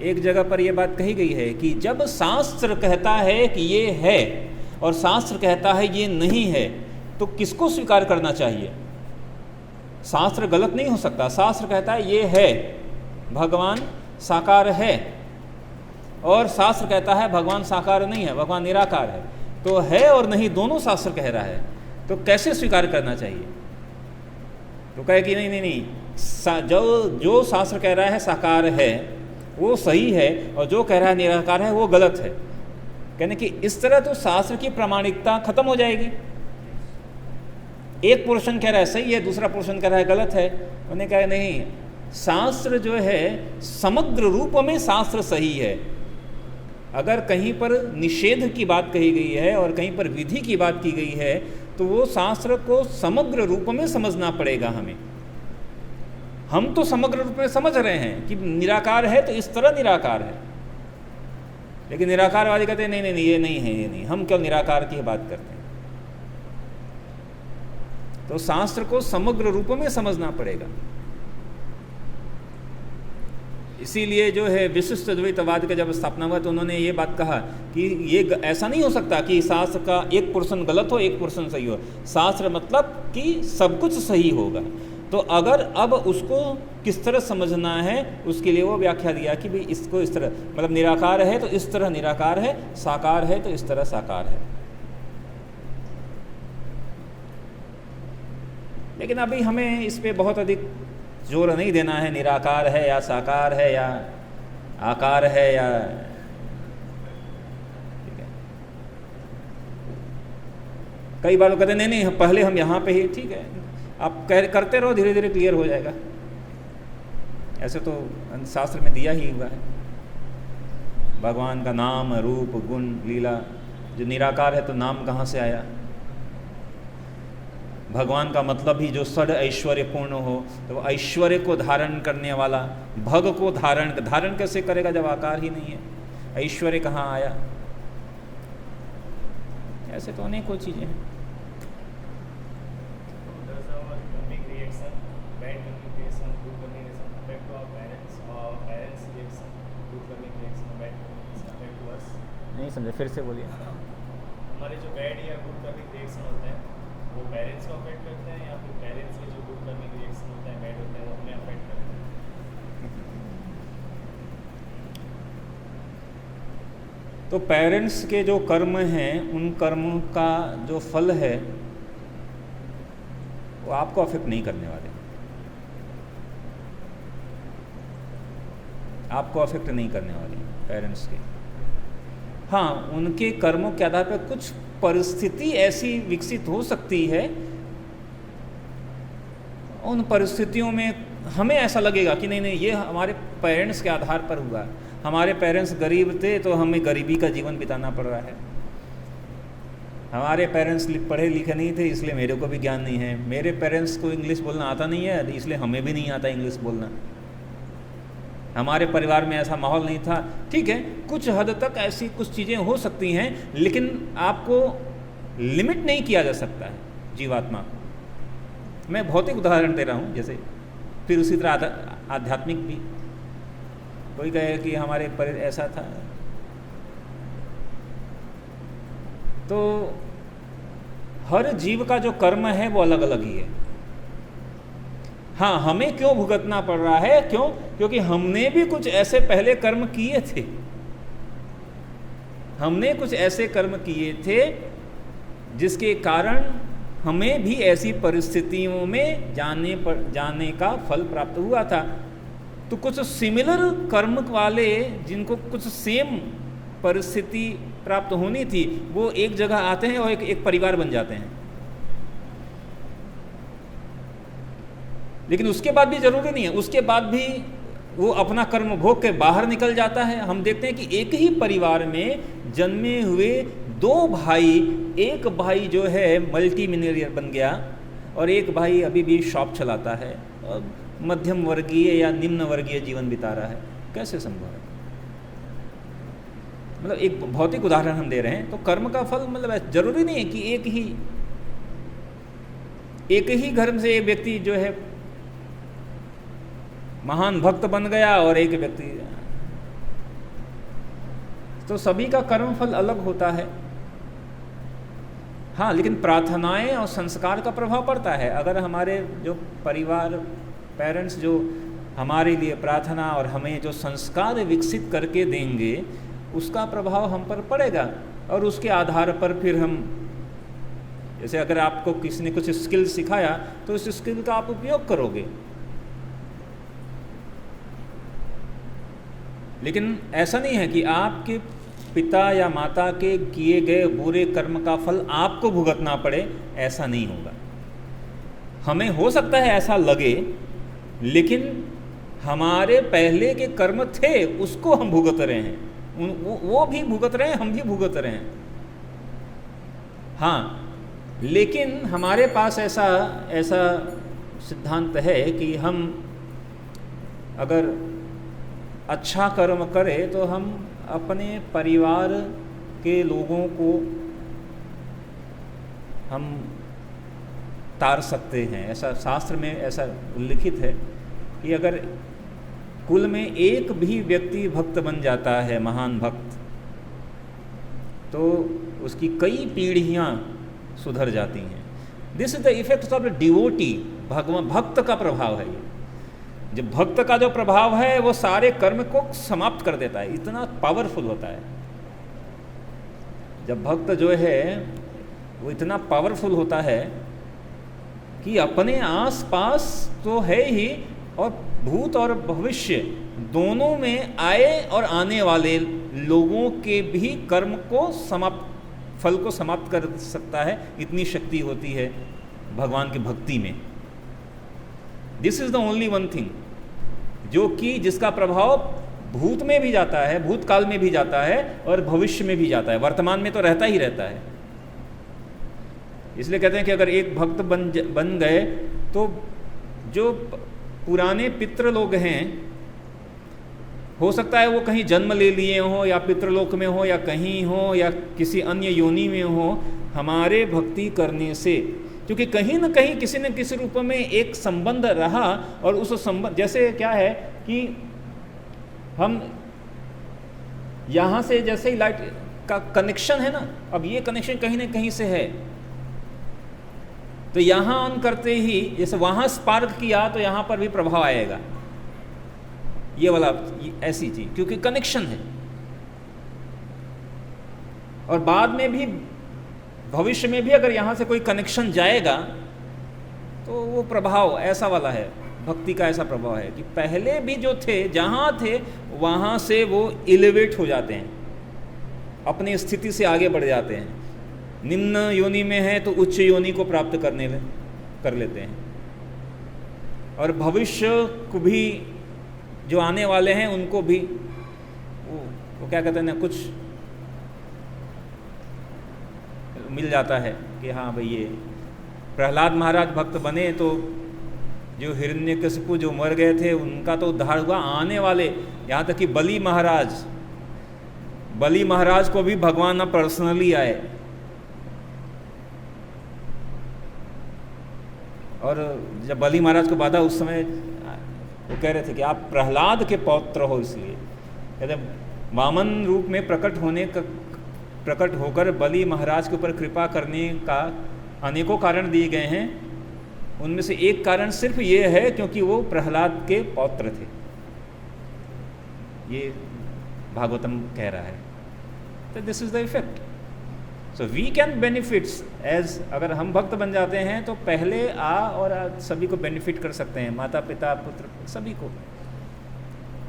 एक जगह पर यह बात कही गई है कि जब शास्त्र कहता है कि ये है और शास्त्र कहता है ये नहीं है तो किसको स्वीकार करना चाहिए? शास्त्र गलत नहीं हो सकता. शास्त्र कहता है ये है, भगवान साकार है, और शास्त्र कहता है भगवान साकार नहीं है, भगवान निराकार है. तो है और नहीं दोनों शास्त्र कह रहा है, तो कैसे स्वीकार करना चाहिए? तो कहे कि नहीं नहीं नहीं, जो शास्त्र कह रहा है साकार है वो सही है और जो कह रहा है निराकार है वो गलत है. कहने कि इस तरह तो शास्त्र की प्रामाणिकता खत्म हो जाएगी. एक पोर्शन कह रहा है सही है, दूसरा पोर्शन कह रहा है गलत है. उन्होंने कहा नहीं, शास्त्र जो है समग्र रूप में शास्त्र सही है. अगर कहीं पर निषेध की बात कही गई है और कहीं पर विधि की बात की गई है तो वो शास्त्र को समग्र रूप में समझना पड़ेगा हमें. हम तो समग्र रूप में समझ रहे हैं कि निराकार है तो इस तरह निराकार है, लेकिन निराकारवादी कहते हैं नहीं नहीं नहीं ये नहीं है, ये नहीं, हम केवल निराकार की बात करते हैं. तो शास्त्र को समग्र रूप में समझना पड़ेगा. इसीलिए जो है विशिष्ट द्वैतवाद का जब स्थापना हुआ तो उन्होंने ये बात कहा कि ये ऐसा नहीं हो सकता कि शास्त्र का एक पोर्शन गलत हो एक पोर्शन सही हो. शास्त्र मतलब कि सब कुछ सही होगा. तो अगर अब उसको किस तरह समझना है उसके लिए वो व्याख्या दिया कि भाई इसको इस तरह, मतलब निराकार है तो इस तरह निराकार है, साकार है तो इस तरह साकार है. लेकिन अभी हमें इस पे बहुत अधिक जोर नहीं देना है. निराकार है या साकार है या आकार है या, ठीक है. कई बार लोग कहते हैं नहीं नहीं पहले हम यहाँ पे ही, ठीक है, आप करते रहो, धीरे धीरे क्लियर हो जाएगा. ऐसे तो शास्त्र में दिया ही हुआ है. भगवान का नाम, रूप, गुण, लीला. जो निराकार है तो नाम कहाँ से आया? भगवान का मतलब ही जो षड ऐश्वर्य पूर्ण हो, तो ऐश्वर्य को धारण करने वाला, भग को धारण कैसे करेगा जब आकार ही नहीं है? ऐश्वर्य कहाँ आया? ऐसे तो अनेकों चीज़ें हैं. नहीं समझे, फिर से बोलिए. हमारे जो बैड या गुड कर्मिक रिएक्शन होते हैं वो पेरेंट्स को अफेक्ट करते हैं या फिर पेरेंट्स के जो गुड कर्मिक रिएक्शन होते हैं बैड होते हैं वो हमें अफेक्ट करते हैं? तो पेरेंट्स के जो कर्म हैं उन कर्मों का जो फल है वो आपको अफेक्ट नहीं करने वाले, आपको अफेक्ट नहीं करने वाले पेरेंट्स के। हाँ, उनके कर्मों के आधार पर कुछ परिस्थिति ऐसी विकसित हो सकती है, उन परिस्थितियों में हमें ऐसा लगेगा कि नहीं नहीं, ये हमारे पेरेंट्स के आधार पर हुआ, हमारे पेरेंट्स गरीब थे तो हमें गरीबी का जीवन बिताना पड़ रहा है, हमारे पेरेंट्स पढ़े लिखे नहीं थे इसलिए मेरे को भी ज्ञान नहीं है, मेरे पेरेंट्स को इंग्लिश बोलना आता नहीं है इसलिए हमें भी नहीं आता इंग्लिश बोलना, हमारे परिवार में ऐसा माहौल नहीं था। ठीक है, कुछ हद तक ऐसी कुछ चीज़ें हो सकती हैं, लेकिन आपको लिमिट नहीं किया जा सकता है जीवात्मा को। मैं भौतिक उदाहरण दे रहा हूँ, जैसे फिर उसी तरह आध्यात्मिक भी, कोई कहे कि हमारे पर ऐसा था, तो हर जीव का जो कर्म है वो अलग अलग ही है। हाँ, हमें क्यों भुगतना पड़ रहा है? क्यों? क्योंकि हमने भी कुछ ऐसे पहले कर्म किए थे, हमने कुछ ऐसे कर्म किए थे जिसके कारण हमें भी ऐसी परिस्थितियों में जाने का फल प्राप्त हुआ था। तो कुछ सिमिलर कर्म वाले जिनको कुछ सेम परिस्थिति प्राप्त होनी थी, वो एक जगह आते हैं और एक परिवार बन जाते हैं। लेकिन उसके बाद भी जरूरी नहीं है, उसके बाद भी वो अपना कर्म भोग के बाहर निकल जाता है। हम देखते हैं कि एक ही परिवार में जन्मे हुए दो भाई, एक भाई जो है मल्टी मिलियनेयर बन गया और एक भाई अभी भी शॉप चलाता है और मध्यम वर्गीय या निम्न वर्गीय जीवन बिता रहा है। कैसे संभव है? मतलब एक भौतिक उदाहरण हम दे रहे हैं। तो कर्म का फल मतलब जरूरी नहीं है कि एक ही घर से एक व्यक्ति जो है महान भक्त बन गया और एक व्यक्ति, तो सभी का कर्म फल अलग होता है। हाँ, लेकिन प्रार्थनाएं और संस्कार का प्रभाव पड़ता है। अगर हमारे जो परिवार पेरेंट्स जो हमारे लिए प्रार्थना और हमें जो संस्कार विकसित करके देंगे, उसका प्रभाव हम पर पड़ेगा और उसके आधार पर फिर हम, जैसे अगर आपको किसी ने कुछ स्किल सिखाया तो उस स्किल का आप उपयोग करोगे। लेकिन ऐसा नहीं है कि आपके पिता या माता के किए गए बुरे कर्म का फल आपको भुगतना पड़े, ऐसा नहीं होगा। हमें हो सकता है ऐसा लगे, लेकिन हमारे पहले के कर्म थे उसको हम भुगत रहे हैं, वो भी भुगत रहे हैं, हम भी भुगत रहे हैं। हाँ, लेकिन हमारे पास ऐसा सिद्धांत है कि हम अगर अच्छा कर्म करें तो हम अपने परिवार के लोगों को हम तार सकते हैं। ऐसा शास्त्र में ऐसा उल्लिखित है कि अगर कुल में एक भी व्यक्ति भक्त बन जाता है, महान भक्त, तो उसकी कई पीढ़ियां सुधर जाती हैं। This is the effect of the devotee. भगवान भक्त का प्रभाव है ये। जब भक्त का जो प्रभाव है वो सारे कर्म को समाप्त कर देता है, इतना पावरफुल होता है। जब भक्त जो है वो इतना पावरफुल होता है कि अपने आसपास तो है ही, और भूत और भविष्य दोनों में आए और आने वाले लोगों के भी कर्म को फल को समाप्त कर सकता है। इतनी शक्ति होती है भगवान की भक्ति में। This is the only one thing जो कि जिसका प्रभाव भूत में भी जाता है, भूतकाल में भी जाता है और भविष्य में भी जाता है, वर्तमान में तो रहता ही रहता है। इसलिए कहते हैं कि अगर एक भक्त बन गए तो जो पुराने पितृ लोग हैं, हो सकता है वो कहीं जन्म ले लिए हों या पितृलोक में हो या कहीं हो या किसी अन्य योनि में हो, हमारे भक्ति करने से, क्योंकि कहीं न कहीं किसी न किसी रूप में एक संबंध रहा, और उस संबंध, जैसे क्या है कि हम यहाँ से जैसे ही लाइट का कनेक्शन है ना, अब ये कनेक्शन कहीं न कहीं से है, तो यहाँ ऑन करते ही जैसे वहाँ स्पार्क किया तो यहाँ पर भी प्रभाव आएगा, ये वाला ऐसी चीज, क्योंकि कनेक्शन है। और बाद में भी भविष्य में भी अगर यहाँ से कोई कनेक्शन जाएगा तो वो प्रभाव ऐसा वाला है, भक्ति का ऐसा प्रभाव है कि पहले भी जो थे जहाँ थे वहाँ से वो एलिवेट हो जाते हैं, अपनी स्थिति से आगे बढ़ जाते हैं। निम्न योनि में है तो उच्च योनि को प्राप्त कर लेते हैं, और भविष्य को भी जो आने वाले हैं उनको भी वो क्या कहते हैं ना, कुछ मिल जाता है कि हाँ भाई ये प्रहलाद महाराज भक्त बने तो जो हिरण्यकशिपु जो मर गए थे उनका तो उद्धार हुआ। आने वाले यहाँ तक कि बलि महाराज को भी भगवान ना पर्सनली आए, और जब बलि महाराज को बाधा उस समय वो कह रहे थे कि आप प्रहलाद के पौत्र हो, इसलिए कहते वामन रूप में प्रकट होकर बलि महाराज के ऊपर कृपा करने का अनेकों कारण दिए गए हैं। उनमें से एक कारण सिर्फ ये है क्योंकि वो प्रहलाद के पौत्र थे, ये भागवतम कह रहा है। तो this is the effect. So we can benefits as, अगर हम भक्त बन जाते हैं तो पहले और सभी को बेनिफिट कर सकते हैं, माता पिता पुत्र सभी को।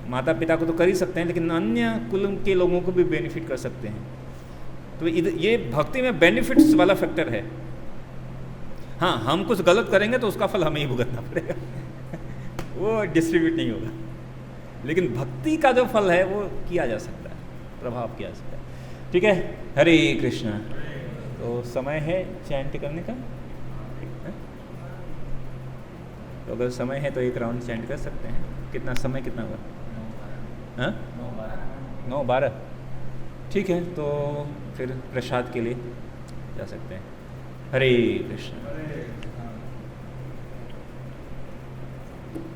माता पिता को तो कर ही सकते हैं, लेकिन अन्य कुल के लोगों को भी बेनिफिट कर सकते हैं। तो ये भक्ति में बेनिफिट्स वाला फैक्टर है। हाँ, हम कुछ गलत करेंगे तो उसका फल हमें ही भुगतना पड़ेगा वो डिस्ट्रीब्यूट नहीं होगा, लेकिन भक्ति का जो फल है वो किया जा सकता है, प्रभाव किया जा सकता है। ठीक है, हरे कृष्णा। तो समय है चैंट करने का, तो अगर समय है तो एक राउंड चैंट कर सकते हैं। कितना समय कितना हुआ? हाँ, 9:12। ठीक है, तो फिर प्रसाद के लिए जा सकते हैं। हरे कृष्ण।